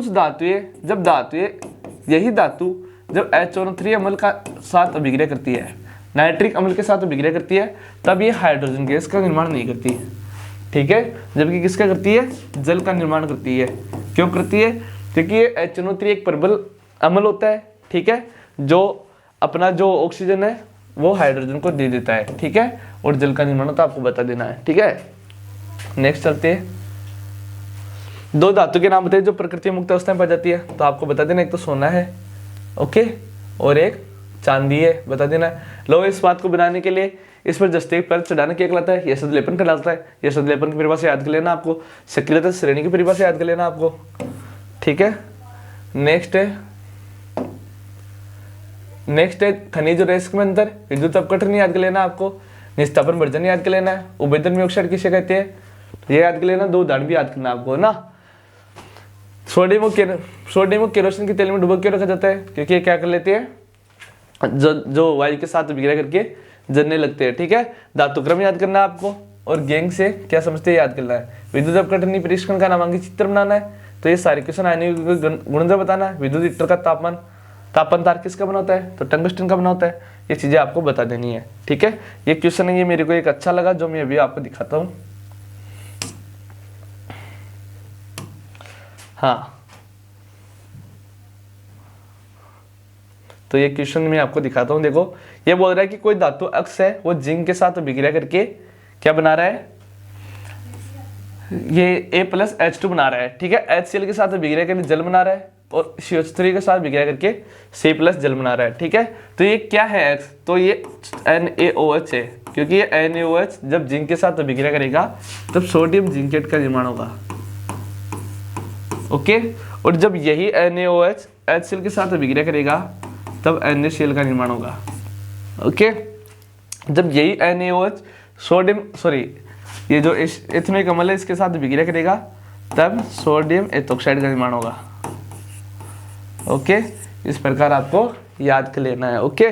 [SPEAKER 1] यही धातु जब HNO3 अम्ल का साथ अभिक्रिया करती है, नाइट्रिक अम्ल के साथ अभिक्रिया करती है, तब ये हाइड्रोजन गैस का निर्माण नहीं करती, ठीक है। जबकि किसका करती है, जल का निर्माण करती है। क्यों करती है, क्योंकि ये HNO3 एक प्रबल अम्ल होता है, ठीक है, जो अपना जो ऑक्सीजन है वो हाइड्रोजन को दे देता है, ठीक है, और जल का निर्माण होता है, आपको बता देना है, ठीक है। नेक्स्ट चलते हैं, दो धातु के नाम बताइए जो प्रकृति मुक्त अवस्था में पाई जाती है, तो आपको बता देना, एक तो सोना है, ओके, और एक चांदी है, बता देना। लो इस बात को बनाने के लिए इस पर जस्ते पर चढ़ाना क्या कहलाता है, यह सदलेपन कहलाता है। यह सदलेपन की परिभाषा याद कर लेना आपको, सक्रियता श्रेणी की परिभाषा याद कर लेना आपको, ठीक है। नेक्स्ट है खनिज और अयस्क में अंतर, विद्युत अपघटन याद कर लेना आपको, निस्तापन वर्जन याद कर लेना है, उभयधर्मी ऑक्साइड किसे कहते हैं ये याद कर लेना, दो उदाहरण भी याद करना आपको ना। सोडियम और केरोसिन के तेल में डुबो क्यों रखा जाता है, क्योंकि ये क्या कर लेते हैं, जो वायु के साथ अभिक्रिया करके जलने लगते हैं, ठीक है। धातु क्रम याद करना है आपको, और गैंग से क्या समझते हैं याद करना है। विद्युत अपघटन परीक्षण का नामांकित चित्र बनाना है, तो ये सारे क्वेश्चन आने गुणधर्म बताना है। विद्युत हीटर का तापमान तार किसका बना होता है, तो टंगस्टन का बना होता है। ये चीजें आपको बता देनी है, ठीक है। ये क्वेश्चन है, ये मेरे को एक अच्छा लगा जो मैं अभी आपको दिखाता हूँ। हाँ, तो ये क्वेश्चन मैं आपको दिखाता हूँ। देखो ये बोल रहा है कि कोई धातु अक्ष है वो जिंक के साथ अभिक्रिया करके क्या बना रहा है, ये A+ H2 बना रहा है, ठीक है। HCl के साथ अभिक्रिया करके जल बना रहा है, और CH3 के साथ विक्रिया करके C+ जल बना रहा है, ठीक है। तो ये क्या है X, तो ये NaOH है, क्योंकि ये NaOH जब जिंक के साथ विक्रिया करेगा तब सोडियम जिंकेट का निर्माण होगा, ओके। और जब यही NaOH HCl के साथ विक्रिया करेगा तब NaCl का निर्माण होगा, ओके। जब यही NaOH ये जो एथेनोइक अम्ल है इसके साथ विक्रिया करेगा तब सोडियम एथोक्साइड का निर्माण होगा, ओके। इस प्रकार आपको याद कर लेना है, ओके।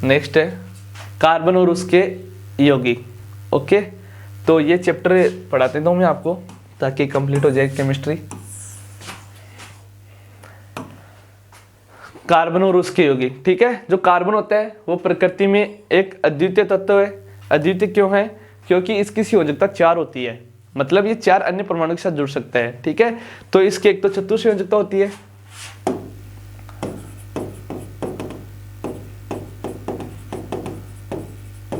[SPEAKER 1] नेक्स्ट है कार्बन और उसके यौगिक, ओके। तो ये चैप्टर पढ़ाते हूँ मैं आपको ताकि कंप्लीट हो जाए केमिस्ट्री। कार्बन और उसके यौगिक, ठीक है। जो कार्बन होता है वो प्रकृति में एक अद्वितीय तत्व है। अद्वितीय क्यों है? क्योंकि इसकी संयोजकता 4 होती है, मतलब ये 4 अन्य परमाणु के साथ जुड़ सकता है, ठीक है। तो इसकी एक तो चतुर संयोजकता होती है,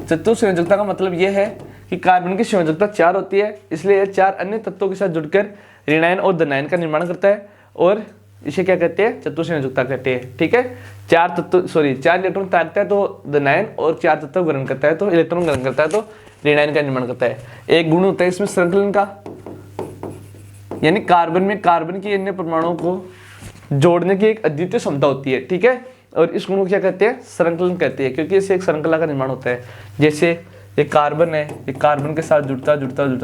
[SPEAKER 1] चतुर संयोजकता का मतलब ये है कि कार्बन की संयोजकता 4 होती है, इसलिए यह 4 अन्य तत्वों के साथ जुड़कर ऋणायन और धनायन का निर्माण करता है और इसे क्या कहते हैं? चतुर संयोजकता कहते हैं, ठीक है। 4 इलेक्ट्रॉन त्यागता है तो धनायन और 4 तत्व ग्रहण करता है तो इलेक्ट्रॉन ग्रहण करता है तो ऋणायन का निर्माण करता है। एक गुण होता है इसमें संकलन का, यानी कार्बन में कार्बन के अन्य परमाणुओं को जोड़ने की एक अद्वितीय क्षमता होती है, ठीक है। और इस गुण को क्या कहते हैं? संकलन कहते हैं, क्योंकि इससे एक श्रृंखला का निर्माण होता है। जैसे ये कार्बन है, ये कार्बन के साथ जुड़ता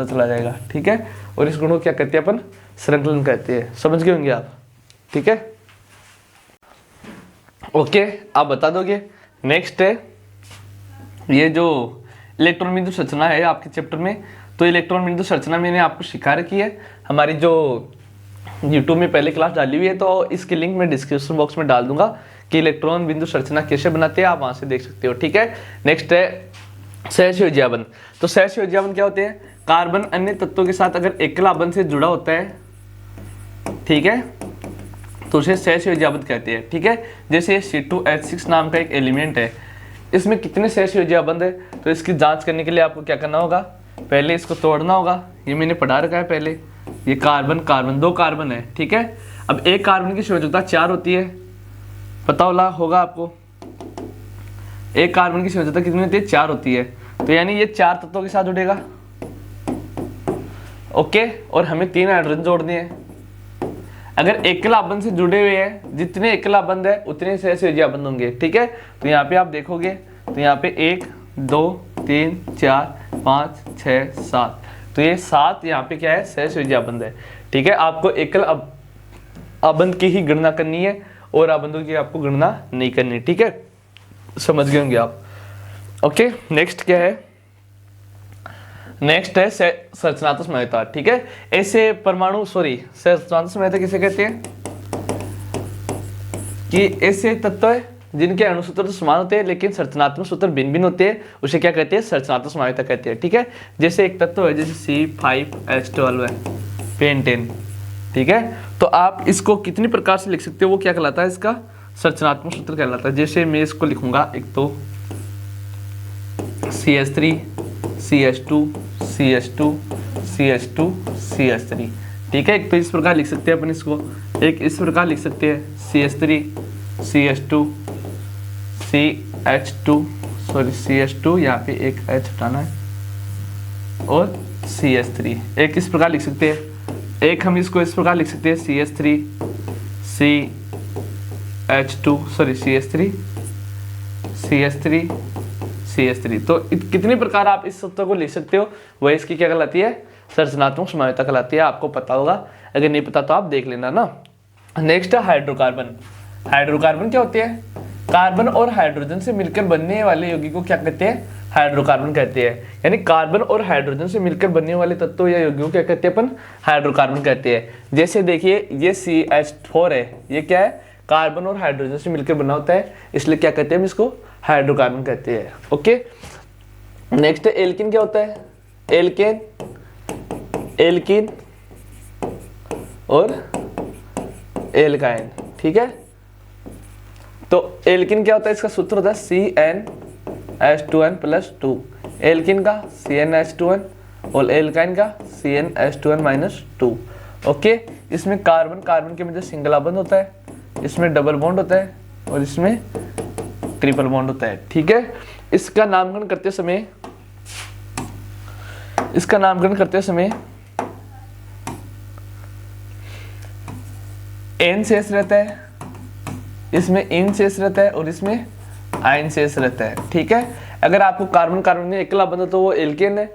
[SPEAKER 1] चला जाएगा, ठीक है। और इस गुण को क्या कहते हैं? अपन संकलन कहते हैं। समझ गए होंगे आप, ठीक है, ओके। आप बता दोगे। नेक्स्ट है ये जो इलेक्ट्रॉन बिंदु संरचना है आपके चैप्टर में, तो इलेक्ट्रॉन बिंदु संरचना मैंने आपको सिखा रखी है, हमारी जो YouTube में पहले क्लास डाली हुई है, तो इसकी लिंक मैं डिस्क्रिप्शन बॉक्स में डाल दूंगा कि इलेक्ट्रॉन बिंदु संरचना कैसे बनाते हैं, आप वहां से देख सकते हो, ठीक है। नेक्स्ट है सहसंयोजी बंध। तो सहसंयोजी बंध क्या होते हैं? कार्बन अन्य तत्वों के साथ अगर एकल बंध से जुड़ा होता है, ठीक है, तो उसे सहसंयोजी बंध कहते हैं, ठीक है। जैसे C2H6 नाम का एक एलिमेंट है, इसमें कितने सहसंयोजी बंध है, तो इसकी जांच करने के लिए आपको क्या करना होगा? पहले इसको तोड़ना होगा, ये मैंने पढ़ा रखा है पहले। ये कार्बन 2 कार्बन है, ठीक है। अब एक कार्बन की संयोजकता 4 होती है, पता होगा आपको। एक कार्बन की संयोजकता कितनी होती है? 4 होती है, तो यानी ये 4 तत्वों के साथ जुड़ेगा, ओके। और हमें 3 हाइड्रोजन जोड़ने हैं। अगर एकल बंध से जुड़े हुए हैं, जितने एकल बंध है उतने सहसंयोजी बंध होंगे, ठीक है। तो यहाँ पे आप देखोगे तो यहाँ पे 1 2 3 4 5 6 7, तो ये 7 यहाँ पे क्या है? सहसंयोजी बंध है, ठीक है। आपको एकल अबंध की ही गणना करनी है और अबंधों की आपको गणना नहीं करनी, ठीक है। समझ गए होंगे आप, ओके। नेक्स्ट क्या है? नेक्स्ट है संरचनात्मक समझौता, ठीक है। ऐसे परमाणु संरचनात्मक समझौता किसे कहते हैं? कि ऐसे तत्व है जिनके अणुसूत्र तो समान होते हैं लेकिन संरचनात्मक सूत्र भिन्न भिन्न होते हैं, उसे क्या कहते हैं? संरचनात्मक समझौता कहते हैं, ठीक है। जैसे एक तत्व है जैसे C5H12 है, पेंटेन, ठीक है। तो आप इसको कितनी प्रकार से लिख सकते हो? वो क्या कहलाता है? इसका संरचनात्मक सूत्र कहलाता है। जैसे मैं इसको लिखूंगा, एक तो CH3 CH2 CH2 CH2 CH3, ठीक है। एक तो इस प्रकार लिख सकते हैं अपन इसको, एक इस प्रकार लिख सकते हैं CH3 CH2 CH2 यहाँ पे एक H हटाना है और CH3, एक इस प्रकार लिख सकते हैं। एक हम इसको इस प्रकार लिख सकते हैं CH3 CH3 तो कितनी प्रकार आप इस सूत्र को लिख सकते हो, वह इसकी क्या कहलाती है? संरचनात्मक समझौता कहलाती है। आपको पता होगा, अगर नहीं पता तो आप देख लेना ना। नेक्स्ट है हाइड्रोकार्बन। हाइड्रोकार्बन क्या होते हैं? कार्बन और हाइड्रोजन से मिलकर बनने वाले यौगिक को क्या कहते हैं? हाइड्रोकार्बन कहते हैं। यानी कार्बन और हाइड्रोजन से मिलकर बनने वाले तत्वों या यौगिकों क्या कहते हैं? अपन हाइड्रोकार्बन कहते हैं। जैसे देखिए ये CH4 है, ये क्या है? कार्बन और हाइड्रोजन से मिलकर बना होता है, इसलिए क्या कहते हैं? हम इसको हाइड्रोकार्बन कहते हैं, ओके। नेक्स्ट एल्किन क्या होता है? एल्किन और एल्काइन, ठीक है। तो एल्किन क्या होता है? इसका सूत्र होता है CnH2n+2। एल्किन का CnH2n और एल्काइन का CnH2n-2, ओके। इसमें कार्बन कार्बन के मध्य सिंगल बॉन्ड होता है, इसमें डबल बॉन्ड होता है और इसमें ट्रिपल बॉन्ड होता है। ठीक है, इसका नामकरण करते समय एन शेष रहता है, इसमें इन शेष रहता है और इसमें आयन शेष रहता है। ठीक है, अगर आपको कार्बन कार्बन में अकेला बंध है तो वो एल्केन है,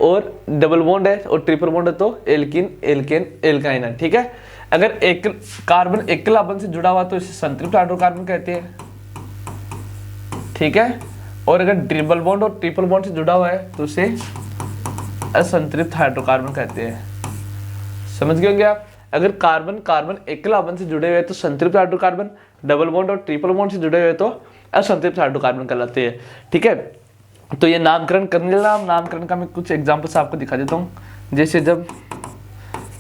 [SPEAKER 1] और डबल बॉन्ड है और ट्रिपल बॉन्ड है तो एल्किन एल्केन एल्काइन है। ठीक है, अगर एक कार्बन अकेला बंध से जुड़ा हुआ तो इसे संतृप्त हाइड्रोकार्बन कहते हैं। ठीक है, और अगर डबल बॉन्ड और ट्रिपल बॉन्ड से जुड़ा हुआ है तो इसे असंतृप्त हाइड्रोकार्बन कहते हैं। समझ गए होंगे आप? अगर कार्बन कार्बन अकेला बंध से जुड़े हुए तो संतृप्त हाइड्रोकार्बन, डबल बॉन्ड और ट्रिपल बॉन्ड से जुड़े हुए तो असंतृप्त हाइड्रोकार्बन कहलाते हैं। ठीक है, तो ये नामकरण करने लगा। नामकरण का मैं कुछ एग्जांपल्स आपको दिखा देता हूँ। जैसे जब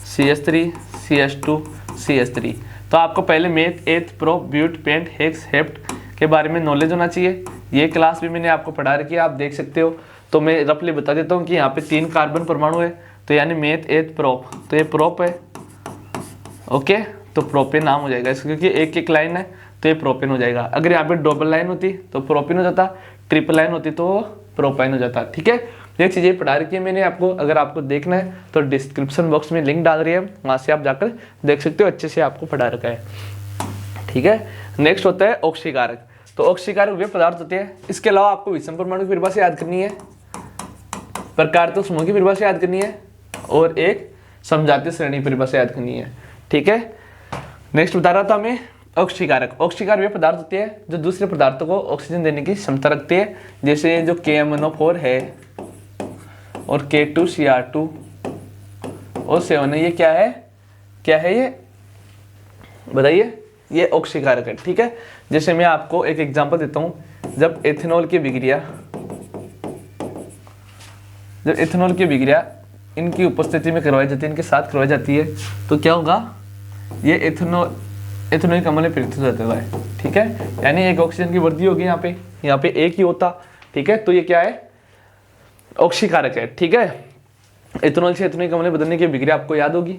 [SPEAKER 1] CH3 CH2 CH3, तो आपको पहले meth eth pro but pent hex hept के बारे में नॉलेज होना चाहिए। ये क्लास भी मैंने आपको पढ़ा रखी है, आप देख सकते हो। तो मैं रफली बता देता हूँ कि यहाँ पे 3 कार्बन परमाणु है, तो यानी मेथ एथ प्रोप, तो ये प्रोप है। ओके, तो प्रोपेन नाम हो जाएगा इसका, क्योंकि एक एक लाइन है तो ये प्रोपेन हो जाएगा। अगर यहाँ पे डबल लाइन होती तो प्रोपिन हो जाता, ट्रिपल लाइन होती तो प्रोपाइन हो जाता। ठीक है, ये चीज़ें पढ़ा रखी है मैंने आपको। अगर आपको देखना है तो डिस्क्रिप्शन बॉक्स में लिंक डाल रही है, वहाँ से आप जाकर देख सकते हो, अच्छे से आपको पढ़ा रखा है। ठीक है, नेक्स्ट होता है ऑक्सीकारक। तो ऑक्सीकारक वे पदार्थ होते हैं। इसके अलावा आपको विषम परमाणु की परिभाषा याद करनी है, प्रकार तो समूह की परिभाषा याद करनी है, और एक समजातीय श्रेणी परिभाषा याद करनी है। ठीक है, नेक्स्ट बता रहा था मैं ऑक्सीकारक। ऑक्सीकारक वे पदार्थ होते हैं जो दूसरे पदार्थों को ऑक्सीजन देने की क्षमता रखते हैं। जैसे जो KMnO4 है और K2Cr2 और 7 है, ये क्या है ये बताइए? ये ऑक्सीकारक है। ठीक है, जैसे मैं आपको एक एग्जांपल देता हूँ। जब एथेनॉल की बिक्रिया इनकी उपस्थिति में करवाई जाती है, इनके साथ करवाई जाती है, तो क्या होगा? ये एथेनॉलिक अम्ल में परिवर्तित हो जाता है। ठीक है, यानी एक ऑक्सीजन की वृद्धि होगी यहाँ पे एक ही होता। ठीक है, तो ये क्या है? ऑक्सीकारक है। ठीक है, एथेनॉल से एथेनॉलिक अम्ल में बदलने की बिक्रिया आपको याद होगी।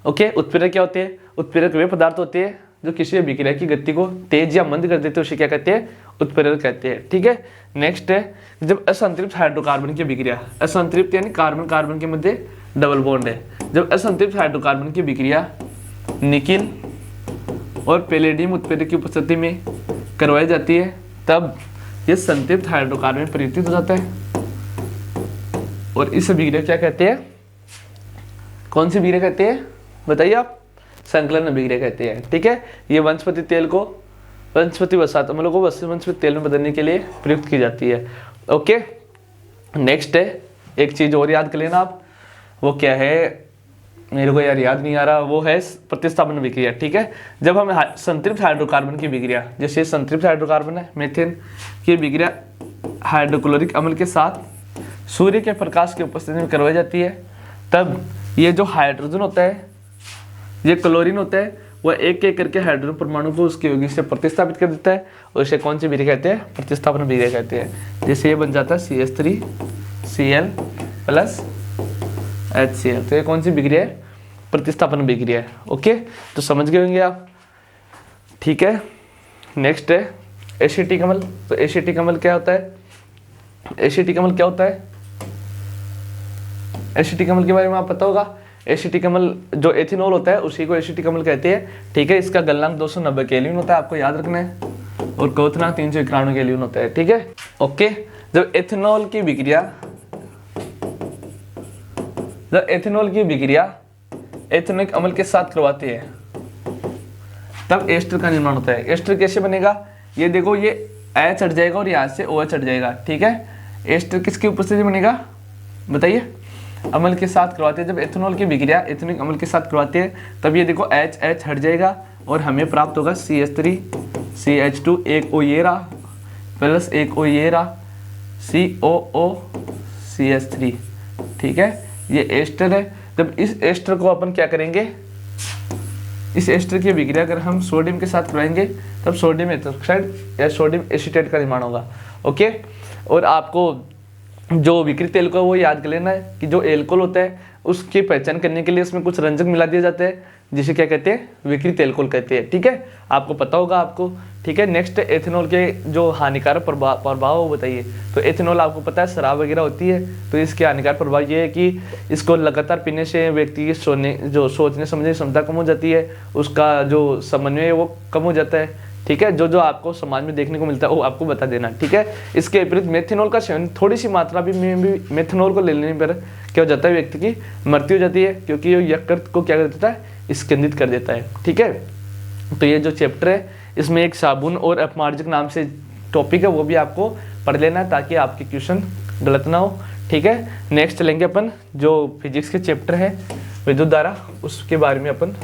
[SPEAKER 1] ओके, उत्प्रेरक क्या होते हैं? उत्प्रेरक वे पदार्थ होते हैं जो किसी बिक्रिया की गति को तेज या मंद कर देते हैं, उसे क्या कहते हैं? उत्प्रेरक कहते हैं। ठीक है, नेक्स्ट है जब असंतृप्त हाइड्रोकार्बन की बिक्रिया, असंतृप्त यानी कार्बन कार्बन के मध्य डबल बॉन्ड है, जब असंतृप्त हाइड्रोकार्बन की बिक्रिया निकिल और पैलेडियम उत्प्रेरक की उपस्थिति में करवाई जाती है, तब यह संतृप्त हाइड्रोकार्बन में परिवर्तित हो जाता है। और इस बिक्रिया क्या कहते हैं? कौन सी बिक्रिया कहते हैं बताइए आप? संकलन बिक्रिया कहते हैं। ठीक है, ये वनस्पति तेल को, वनस्पति वसात अम्लों को वनस्पति तेल में बदलने के लिए प्रयुक्त की जाती है। ओके, नेक्स्ट है एक चीज और याद कर लेना आप, वो क्या है? मेरे को यार याद नहीं आ रहा, वो है प्रतिस्थापन बिक्रिया। ठीक है, जब हम संतृप्त हाइड्रोकार्बन की बिक्रिया, जैसे संतृप्त हाइड्रोकार्बन है मीथेन की बिक्रिया हाइड्रोक्लोरिक अम्ल के साथ सूर्य के प्रकाश की उपस्थिति में करवाई जाती है, तब ये जो हाइड्रोजन होता है, ये क्लोरीन होता है, वह एक एक करके हाइड्रोजन परमाणु को उसके यौगिक से प्रतिस्थापित कर देता है, और इसे कौन सी बिक्रिया कहते हैं? प्रतिस्थापन बिक्रिया कहते हैं। जैसे ये बन जाता है CH3Cl प्लस HCl, तो ये कौन सी बिक्रिया है? प्रतिस्थापन बिक्रिया है। ओके, तो समझ गए होंगे आप। ठीक है, नेक्स्ट है एसिटिक अम्ल। तो एसिटिक अम्ल क्या होता है? एसिटिक अम्ल क्या होता है? एसिटिक अम्ल के बारे में आप पता होगा। एसिटिक अम्ल जो एथेनॉल होता है उसी को एसिटिक अम्ल कहते हैं। ठीक है, इसका गलनांक 290 केल्विन होता है, आपको याद रखना है, और क्वथनांक 391 केल्विन होता है। ठीक है, ओके, जब एथेनॉल की बिक्रिया एथेनॉलिक अम्ल के साथ करवाते हैं, तब एस्टर का निर्माण होता है। एस्टर कैसे बनेगा? ये देखो, ये H हट जाएगा और यहाँ से OH हट जाएगा। ठीक है, एस्टर किसकी उपस्थिति में बनेगा बताइए? अम्ल के साथ करवाते हैं। जब एथेनॉल की बिक्रिया एथेनॉलिक अम्ल के साथ करवाते हैं, तब ये देखो H हट जाएगा और हमें प्राप्त होगा CH3 CH2, एक O ये रहा प्लस एक O ये रहा, COO CH3। ठीक है, ये एस्टर है। जब इस एस्टर को अपन क्या करेंगे? इस एस्टर की बिक्रिया अगर हम सोडियम के साथ करवाएंगे, तब सोडियम एथोक्साइड या सोडियम एसीटेट का निर्माण होगा। ओके, और आपको जो विकृत एल्कोहल वो याद कर लेना है कि जो एल्कोहल होता है उसकी पहचान करने के लिए उसमें कुछ रंजक मिला दिए जाते हैं, जिसे क्या कहते हैं, विकृत एल्कोहल कहते हैं। ठीक है, आपको पता होगा आपको। ठीक है, नेक्स्ट एथेनॉल के जो हानिकारक प्रभाव वो बताइए। तो एथेनॉल आपको पता है शराब वगैरह होती है, तो इसके हानिकारक प्रभाव ये है कि इसको लगातार पीने से व्यक्ति की सोचने समझने की क्षमता कम हो जाती है, उसका जो समन्वय है वो कम हो जाता है। ठीक है, जो आपको समाज में देखने को मिलता है वो आपको बता देना। ठीक है, इसके विपरीत मेथनॉल का सेवन थोड़ी सी मात्रा भी मेथनॉल को ले लेने पर क्या हो जाता है, व्यक्ति की मृत्यु हो जाती है, क्योंकि ये यकृत को क्या कर देता है, स्कंदित कर देता है। ठीक है, तो ये जो चैप्टर है इसमें एक साबुन और अपमार्जक नाम से टॉपिक है, वो भी आपको पढ़ लेना है ताकि आपके क्वेश्चन गलत ना हो। ठीक है, नेक्स्ट चलेंगे अपन जो फिजिक्स के चैप्टर है विद्युत धारा, उसके बारे में अपन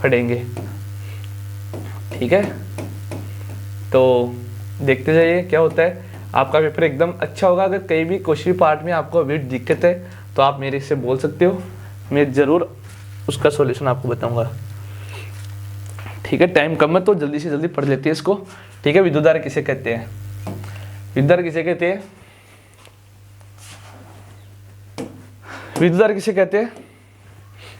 [SPEAKER 1] पढ़ेंगे। ठीक है, तो देखते जाइए क्या होता है। आपका पेपर एकदम अच्छा होगा। अगर कहीं भी कोई भी पार्ट में आपको अभी दिक्कत है तो आप मेरे से बोल सकते हो, मैं ज़रूर उसका सॉल्यूशन आपको बताऊंगा। ठीक है, टाइम कम है तो जल्दी से जल्दी पढ़ लेते हैं इसको। ठीक है, विद्युत धारा किसे कहते हैं, विद्युत धारा किसे कहते हैं, विद्युत धारा किसे कहते हैं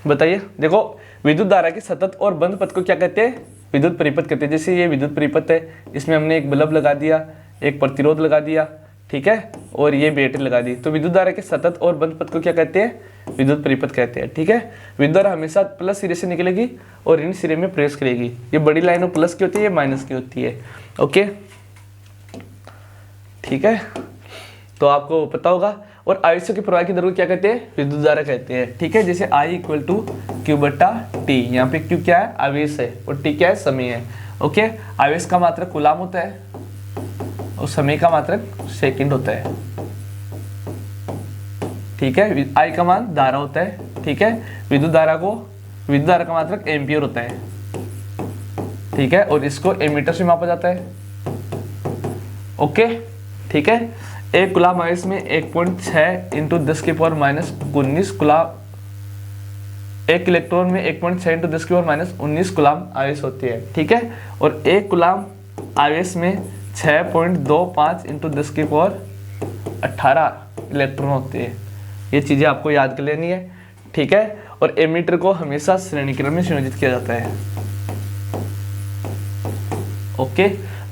[SPEAKER 1] बताइए। देखो, विद्युत धारा के सतत और बंद पथ को क्या कहते हैं, विद्युत परिपथ कहते हैं। जैसे ये विद्युत परिपथ है, इसमें हमने एक बल्ब लगा दिया, एक प्रतिरोध लगा दिया, ठीक है, और ये बैटरी लगा दी, तो विद्युत धारा के सतत और बंद पथ को क्या कहते हैं, विद्युत परिपथ कहते हैं। ठीक है, विद्युत धारा हमेशा प्लस सिरे से निकलेगी और ऋण सिरे में प्रवेश करेगी। ये बड़ी लाइनों प्लस की होती है, ये माइनस की होती है। ओके, ठीक है, तो आपको पता होगा। और आवेशों के प्रवाह की दर को क्या कहते हैं, विद्युत धारा कहते हैं। ठीक है, जैसे I इक्वल टू क्यू बटा टी, यहाँ पे क्यू क्या है, आवेश है, और टी क्या है, समय है। ओके, आवेश का मात्रक कूलाम होता है और समय का मात्रक सेकंड होता है। ठीक है, I का मान धारा होता है। ठीक है, विद्युत धारा का मात्रक एम्पियर होता है। ठीक है, और इसको एमीटर से मापा जाता है। ओके, ठीक है, एक कूलाम आवेश में 1.6 इंटू 10 की पावर माइनस 19 कूलाम, एक इलेक्ट्रॉन में 1.6 इंटू 10 की पावर माइनस 19 कूलाम आवेश होती है। ठीक है, और एक कूलाम आवेश में 6.25 इंटू 10 की पावर 18 इलेक्ट्रॉन होते हैं। ये चीज़ें आपको याद कर लेनी है। ठीक है, और एमीटर को हमेशा श्रेणी क्रम में संयोजित किया जाता है। ओके,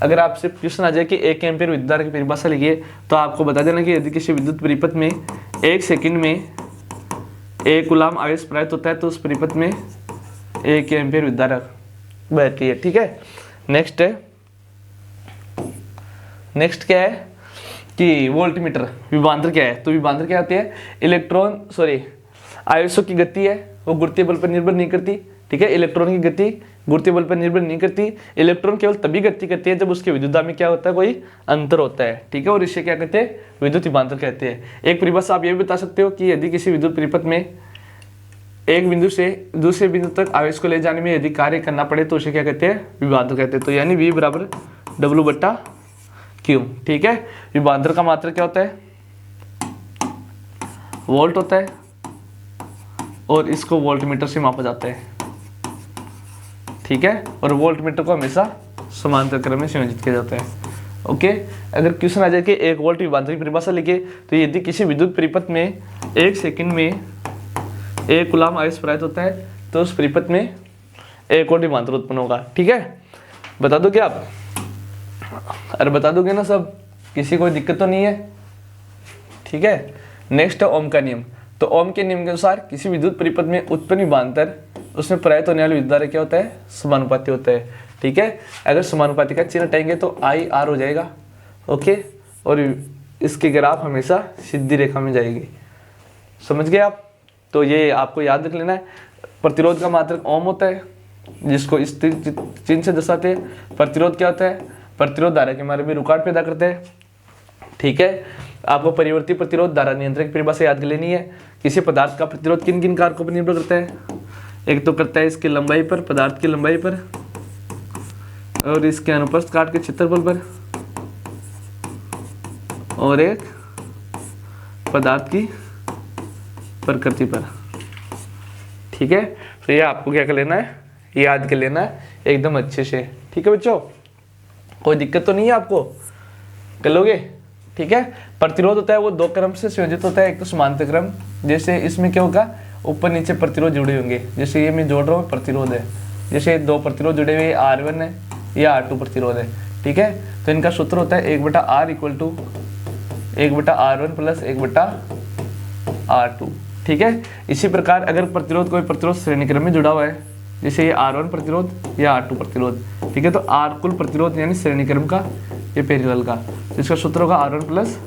[SPEAKER 1] अगर आपसे क्वेश्चन आ जाए कि 1 एम्पीयर विद्युत धारा की परिभाषा लिखिए, तो आपको बता देना कि यदि किसी विद्युत परिपथ में 1 सेकंड में 1 कूलाम आवेश प्रवाहित होता है तो उस परिपथ में 1 एम्पीयर विद्युत धारा बहती है। ठीक है, नेक्स्ट क्या है कि वोल्टमीटर, विभवांतर क्या है, तो विभवांतर क्या होती है, आवेशों की गति है वो गुरुत्वीय बल पर निर्भर नहीं करती। ठीक है, इलेक्ट्रॉन की गति गुरुत्वीय बल पर निर्भर नहीं करती। इलेक्ट्रॉन केवल तभी गति करती है जब उसके विद्युत में क्या होता है, कोई अंतर होता है। ठीक है, और इसे क्या कहते हैं, विद्युत विभवांतर कहते हैं। एक परिभाषा आप ये भी बता सकते हो कि यदि किसी विद्युत परिपथ में एक बिंदु से दूसरे बिंदु तक आवेश को ले जाने में यदि कार्य करना पड़े तो उसे क्या कहते हैं, विभवांतर कहते हैं। तो यानी V बराबर W बट्टा Q। ठीक है, विभवांतर का मात्रक क्या होता है, वोल्ट होता है, और इसको वोल्टमीटर से मापा जाता है। ठीक है, और वोल्टमीटर को हमेशा समांतर क्रम में संयोजित किया जाता है। ओके, अगर क्वेश्चन आ जाए कि 1 वोल्ट विभवांतर की परिभाषा लिखे, तो यदि किसी विद्युत परिपथ में 1 सेकंड में 1 कूलाम आवेश प्रवाहित होता है तो उस परिपथ में 1 वोल्ट विभवांतर उत्पन्न होगा। ठीक है, बता दोगे आप, अरे बता दोगे ना सब, किसी कोई दिक्कत तो नहीं है। ठीक है, नेक्स्ट है ओम का नियम। तो ओम के नियम के अनुसार किसी विद्युत परिपथ में उत्पन्न विभवांतर उसमें प्रवाहित होने वाली विद्युत धारा क्या होता है, समानुपाती होता है। ठीक है, अगर समानुपाती का चिन्ह हटाएंगे तो I/R हो जाएगा। ओके, और इसकी ग्राफ हमेशा सीधी रेखा में जाएगी। समझ गए आप, तो ये आपको याद रख लेना है। प्रतिरोध का मात्रक ओम होता है, जिसको इस चिन्ह से दर्शाते हैं। प्रतिरोध क्या होता है, प्रतिरोध धारा के मारे में रुकावट पैदा करते हैं। ठीक है, आपको परिवर्ती प्रतिरोध धारा नियंत्रक परिभाषा याद कर लेनी है। किसी पदार्थ का प्रतिरोध किन किन कारकों पर निर्भर करता है, एक तो करता है इसकी लंबाई पर, पदार्थ की लंबाई पर, और इसके अनुप्रस्थ काट के क्षेत्रफल पर, और एक पदार्थ की प्रकृति पर। ठीक है, तो ये आपको क्या कर लेना है, याद कर लेना है एकदम अच्छे से। ठीक है बच्चों, कोई दिक्कत तो नहीं है आपको, कर लोगे। ठीक है, प्रतिरोध होता है वो 2 क्रम से संयोजित होता है, एक तो समांतर क्रम, जैसे इसमें क्या होगा, ऊपर नीचे प्रतिरोध जुड़े होंगे। जैसे ये मैं जोड़ रहा हूँ प्रतिरोध है, जैसे 2 प्रतिरोध जुड़े हुए R1 है, ये R2 प्रतिरोध है, ठीक है। तो इनका सूत्र होता है 1/R equal to 1/R1 plus 1/R2, ठीक है। इसी प्रकार अगर प्रतिरोध कोई प्रतिरोध श्रेणी क्रम में जुड़ा हुआ है, जैसे ये R1 प्रतिरोध या R2 प्रतिरोध, ठीक है, तो R कुल प्रतिरोध यानी श्रेणी क्रम का, ये पैरेलल का, जिसका सूत्र होगा R1 प्लस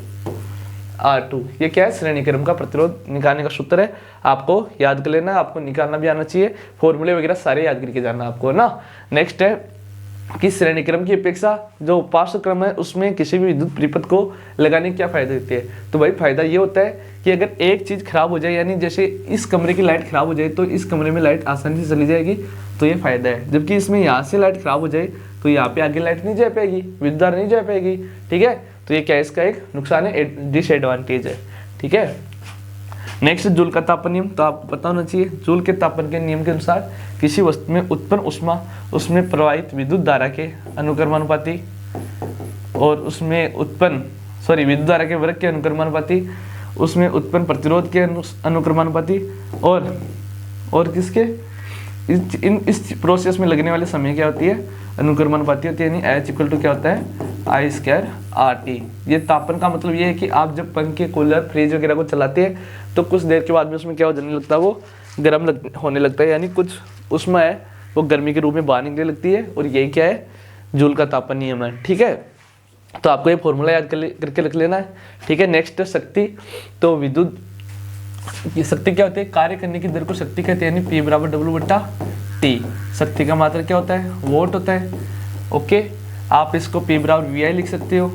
[SPEAKER 1] R2। ये क्या है, श्रेणी क्रम का प्रतिरोध निकालने का सूत्र है। आपको याद कर लेना, आपको निकालना भी आना चाहिए, फॉर्मूले वगैरह सारे याद करके जाना आपको ना। नेक्स्ट है कि श्रेणी क्रम की अपेक्षा जो पार्श्व क्रम है उसमें किसी भी विद्युत परिपथ को लगाने की क्या फायदा देती है। तो भाई फायदा ये होता है कि अगर एक चीज खराब हो जाए, यानी जैसे इस कमरे की लाइट खराब हो जाए तो इस कमरे में लाइट आसानी से चली जाएगी, तो ये फायदा है। जबकि इसमें यहाँ से लाइट खराब हो जाए तो यहाँ पे आगे लाइट नहीं जा पाएगी, विद्युत धारा नहीं जा पाएगी, ठीक है। तो ये क्या है, इसका एक नुकसान है, डिसएडवांटेज है, ठीक है। नेक्स्ट जूल का तापन नियम, तो आपको पता होना चाहिए जूल के तापन के नियम के अनुसार किसी वस्तु में उत्पन्न ऊष्मा उसमें प्रवाहित विद्युत धारा के अनुक्रमानुपाती और उसमें उत्पन्न विद्युत धारा के वर्ग के अनुक्रमानुपाती, उसमें उत्पन्न प्रतिरोध के अनुक्रमानुपाती और किसके इस प्रोसेस में लगने वाले समय क्या होती है, अनुक्रमानुपाती होती है। यानी H इक्वल टू क्या होता है, I²RT। ये तापन का मतलब ये है कि आप जब पंखे, कूलर, फ्रिज वगैरह को चलाते हैं तो कुछ देर के बाद में उसमें क्या हो जाने लगता है, वो गर्म होने लगता है, यानी कुछ ऊष्मा है वो गर्मी के रूप में बाहर निकलने लगती है, और यही क्या है, जूल का तापन नियम है, ठीक है। तो आपको ये फॉर्मूला याद करके रख लेना है, ठीक है। नेक्स्ट शक्ति, तो विद्युत की शक्ति क्या होती है, कार्य करने की दर को शक्ति कहते हैं, यानी P बराबर W/T। शक्ति का मात्रा क्या होता है, वोट होता है, ओके। आप इसको P बराबर VI लिख सकते हो,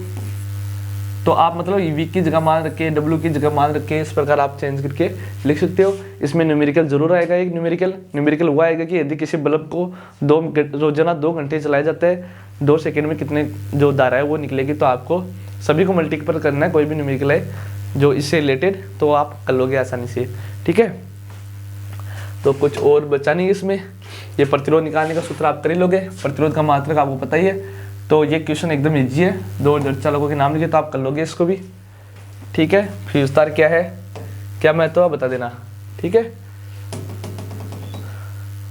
[SPEAKER 1] तो आप मतलब V की जगह मान रखे, W की जगह मान रखे, इस प्रकार आप चेंज करके लिख सकते हो। इसमें न्यूमेरिकल जरूर आएगा, एक न्यूमेरिकल हुआ आएगा कि यदि किसी बल्ब को रोजाना 2 घंटे चलाया जाता है, 2 सेकंड में कितने जो धारा है वो निकलेगी। तो आपको सभी को मल्टीपल करना है, कोई भी न्यूमेरिकल है जो इससे रिलेटेड, तो आप कर लोगे आसानी से, ठीक है। तो कुछ और बचा नहीं इसमें, ये प्रतिरोध निकालने का सूत्र आप कर ही लोगे, प्रतिरोध का मात्रक आपको पता ही है। तो ये क्वेश्चन एकदम इजी है, 2 चालकों के नाम लिखे तो आप कर लोगे इसको भी, ठीक है। फिर विस्तार क्या है, क्या महत्व है बता देना, ठीक है।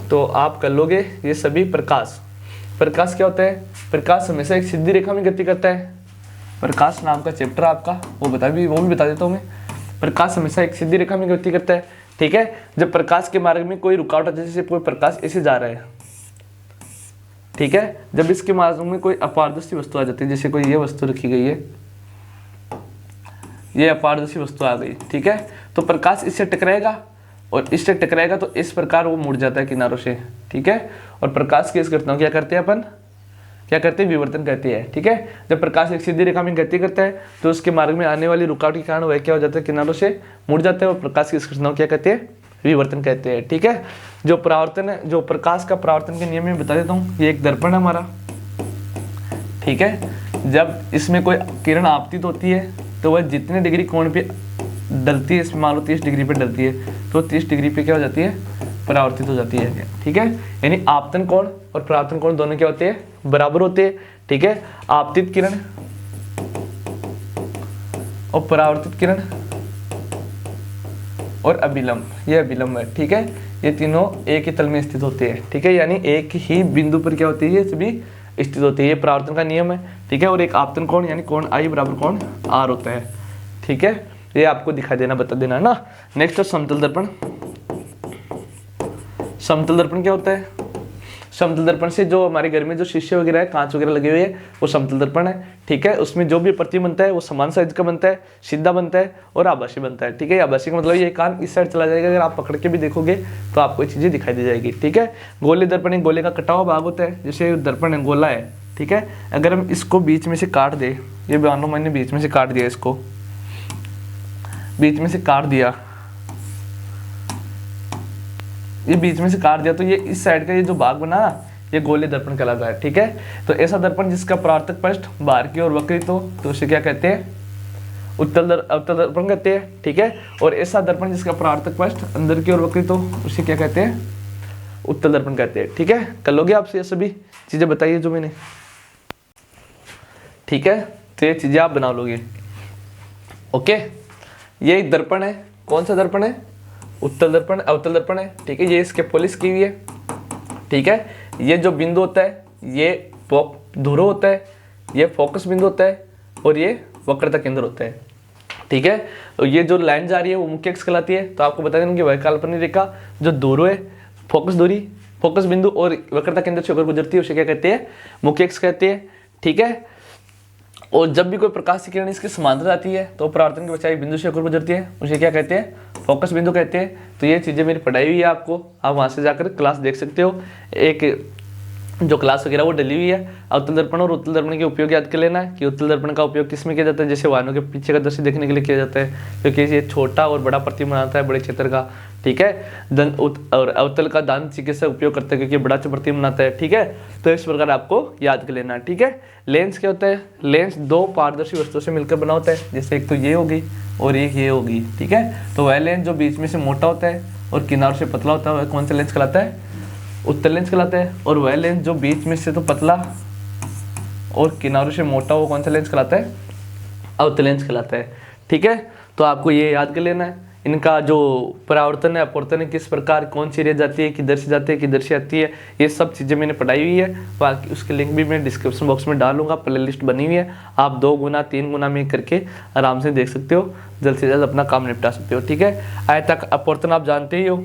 [SPEAKER 1] तो आप कर लोगे ये सभी। प्रकाश क्या होता है, प्रकाश हमेशा एक सीधी रेखा में गति करता है। प्रकाश नाम का चैप्टर आपका वो भी बता देता हूँ मैं। प्रकाश हमेशा एक सीधी रेखा में गति करता है, ठीक है। जब प्रकाश के मार्ग में कोई रुकावट है, जैसे कोई प्रकाश ऐसे जा रहा है, ठीक है, जब इसके मार्ग में कोई अपारदर्शी वस्तु आ जाती है, जैसे कोई ये वस्तु रखी गई है, ये अपारदर्शी वस्तु आ गई, ठीक है, तो प्रकाश इससे टकराएगा और इससे टकराएगा तो इस प्रकार वो मुड़ जाता है किनारों से, ठीक है। और प्रकाश की इस घटना क्या करते हैं अपन, क्या करते हैं, विवर्तन कहते हैं, ठीक है। जब प्रकाश एक सीधी रेखा में गति करता है तो उसके मार्ग में आने वाली रुकावट के कारण वह क्या हो जाता है, किनारों से मुड़ जाता है, और प्रकाश की इस घटना को क्या कहते हैं, विवर्तन कहते हैं, ठीक है। जो परावर्तन है, जो प्रकाश का परावर्तन के नियम में बता देता हूँ। ये एक दर्पण है हमारा, ठीक है। जब इसमें कोई किरण आपतित होती है तो वह जितने डिग्री कोण पे डलती है, इसमें मान लो 30 डिग्री पे डलती है, तो 30 डिग्री पे क्या हो जाती है, परावर्तित हो जाती है, ठीक है। यानी आपतन कोण और परावर्तन कोण दोनों क्या होते हैं, बराबर होते हैं, ठीक है। आपतित किरण और परावर्तित किरण और अभिलंब, ये अभिलंब है, ठीक है। ये तीनों एक ही तल में स्थित होते हैं, ठीक है, यानी एक ही बिंदु पर क्या होती है, ये सभी स्थित होती है। ये परावर्तन का नियम है, ठीक है। और एक आपतन कोण यानी कोण I बराबर कोण R होता है, ठीक है। ये आपको दिखा देना, बता देना ना। नेक्स्ट समतल दर्पण। समतल दर्पण क्या होता है, समतल दर्पण से जो हमारे घर में जो शीशे वगैरह है, कांच वगैरह लगे हुए हैं, वो समतल दर्पण है, ठीक है। उसमें जो भी प्रतिबिंब बनता है वो समान साइज का बनता है, सीधा बनता है और आभासी बनता है, ठीक है। आभासी का मतलब ये कान इस साइड चला जाएगा, अगर आप पकड़ के भी देखोगे तो आपको ये चीजें दिखाई दे जाएगी, ठीक है। गोले दर्पण एक गोले का कटा हुआ भाग होता है, जैसे दर्पण है गोला है, ठीक है। अगर हम इसको बीच में से काट दे, ये मानो मैंने बीच में से काट दिया, इसको बीच में से काट दिया, ये बीच में से काट दिया, तो ये इस साइड का ये जो भाग बना, ये गोले दर्पण कहलाता है, ठीक है। तो ऐसा दर्पण जिसका परावर्तक पृष्ठ बाहर की ओर वक्रित हो तो उसे क्या कहते हैं, अवतल दर्पण कहते हैं, ठीक है। और ऐसा दर्पण जिसका परावर्तक पृष्ठ अंदर की ओर वक्रित हो उसे क्या कहते हैं, उत्तल दर्पण कहते हैं, ठीक है। कर लोगे आपसे ये सभी चीजें बताइए जो मैंने, ठीक है। तो ये चीजें आप बना लोगे, ओके। ये एक दर्पण है, कौन सा दर्पण है, उत्तल दर्पण अवतल दर्पण है, ठीक है, ये इसके पॉलिश की हुई है, ठीक है। ये जो बिंदु होता है ये ध्रुव होता है, ये फोकस बिंदु होता है और ये वक्रता केंद्र होता है, ठीक है। और ये जो लाइन जा रही है वो मुख्य अक्ष कहलाती है। तो आपको बता दें कि वह काल्पनिक रेखा जो ध्रुव है, फोकस दूरी, फोकस बिंदु और वक्रता केंद्र से होकर गुजरती है उसे क्या कहते हैं, मुख्य अक्ष कहते हैं, ठीक है। और जब भी कोई प्रकाश की किरण इसके समांतर आती है तो परावर्तन की बजाय बिंदु से होकर गुजरती है, उसे क्या कहते हैं, फोकस बिंदु कहते हैं। तो ये चीज़ें मेरी पढ़ाई हुई है, आपको आप वहाँ से जाकर क्लास देख सकते हो, एक जो क्लास वगैरह वो डली हुई है। अवतल दर्पण और उत्तल दर्पण के उपयोग याद कर लेना है कि उत्तल दर्पण का उपयोग किस में किया जाता है, जैसे वाहनों के पीछे का दृश्य देखने के लिए किया जाता है, क्योंकि ये छोटा और बड़ा प्रतिबिंब बनाता है बड़े क्षेत्र का, ठीक है। और अवतल का दान चिकित्सा उपयोग करता है क्योंकि बड़ा प्रतिबिंब बनाता है, ठीक है। तो इस प्रकार आपको याद कर लेना है, ठीक है। लेंस क्या होता है, लेंस दो पारदर्शी वस्तुओं से मिलकर बना होता है, जैसे एक तो ये होगी और एक ये होगी, ठीक है। तो वह लेंस जो बीच में से मोटा होता है और किनारों से पतला होता है वह कौन सा लेंस कहलाता है, उत्तल लेंस कहलाता है। और वह लेंस जो बीच में से तो पतला और किनारों से मोटा वो कौन सा लेंस कहलाता है, अवतल लेंस कहलाता है, ठीक है। तो आपको ये याद कर लेना है। इनका जो परावर्तन है अपवर्तन है किस प्रकार, कौन सी रेज जाती है, किधर से जाती है, किधर से आती है, ये सब चीज़ें मैंने पढ़ाई हुई है। बाकी उसके लिंक भी मैं डिस्क्रिप्शन बॉक्स में डालूंगा, प्ले लिस्ट बनी हुई है, आप 2 गुना 3 गुना में करके आराम से देख सकते हो, जल्द से जल्द अपना काम निपटा सकते हो, ठीक है। आयतक अपवर्तन आप जानते ही हो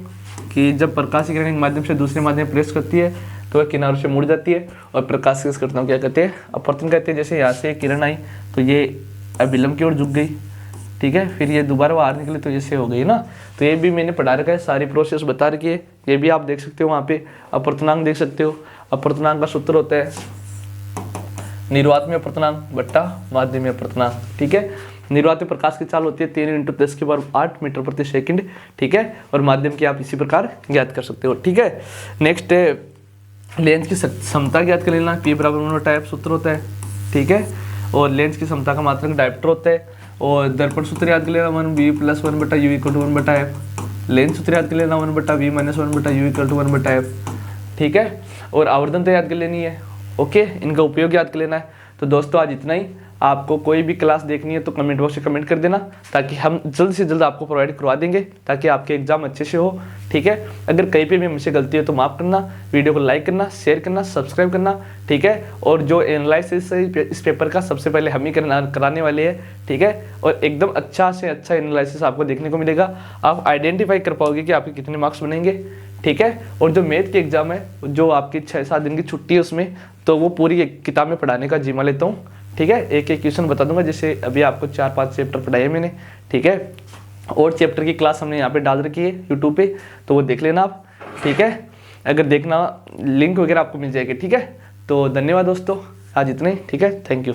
[SPEAKER 1] कि जब प्रकाश की किरण एक माध्यम से दूसरे माध्यम में प्रेस करती है तो वह किनारों से मुड़ जाती है और प्रकाश की घटना क्या कहते हैं, अपवर्तन कहते हैं। जैसे यहाँ से किरण आई तो ये अभिलंब की ओर झुक गई, ठीक है, फिर ये दोबारा बाहर निकले तो जैसे हो गई ना। तो ये भी मैंने पढ़ा रखा है, सारी प्रोसेस बता रखी है, ये भी आप देख सकते हो, वहाँ पे अपवर्तनांक देख सकते हो। अपवर्तनांक का सूत्र होता है निर्वात में अपवर्तनांक बट्टा माध्यम में अपवर्तनांक, ठीक है। निर्वात में प्रकाश की चाल होती है 3 × 10⁸ मीटर प्रति सेकंड, ठीक है। और माध्यम की आप इसी प्रकार ज्ञात कर सकते हो, ठीक है। नेक्स्ट लेंस की क्षमता ज्ञात कर लेना, P = 1/f सूत्र होता है, ठीक है। और लेंस की क्षमता का मात्रक डायप्टर होता है। और दर्पण सूत्र याद कर लेना 1v + 1/u = 1/f। लेंस सूत्र याद कर लेना 1/v - 1/u = 1/f, ठीक है। और आवर्धन तो याद कर लेनी है, ओके, इनका उपयोग याद कर लेना है। तो दोस्तों आज इतना ही। आपको कोई भी क्लास देखनी है तो कमेंट बॉक्स में कमेंट कर देना, ताकि हम जल्द से जल्द आपको प्रोवाइड करवा देंगे, ताकि आपके एग्जाम अच्छे से हो, ठीक है। अगर कहीं पे भी मुझसे गलती है तो माफ़ करना, वीडियो को लाइक करना, शेयर करना, सब्सक्राइब करना, ठीक है। और जो एनालिसिस है इस पेपर का सबसे पहले हम ही कराने वाले हैं, ठीक है। और एकदम अच्छा से अच्छा एनालिसिस आपको देखने को मिलेगा, आप आइडेंटिफाई कर पाओगे कि आपके कितने मार्क्स बनेंगे, ठीक है। और जो मैथ की एग्जाम है जो आपकी 6-7 दिन की छुट्टी है उसमें तो वो पूरी किताब में पढ़ाने का जिम्मा लेता हूँ, ठीक है। एक एक क्वेश्चन बता दूंगा, जैसे अभी आपको 4-5 चैप्टर पढ़ाए हैं मैंने, ठीक है। और चैप्टर की क्लास हमने यहाँ पे डाल रखी है यूट्यूब पे, तो वो देख लेना आप, ठीक है। अगर देखना लिंक वगैरह आपको मिल जाएगी, ठीक है। तो धन्यवाद दोस्तों, आज इतने, ठीक है, थैंक यू।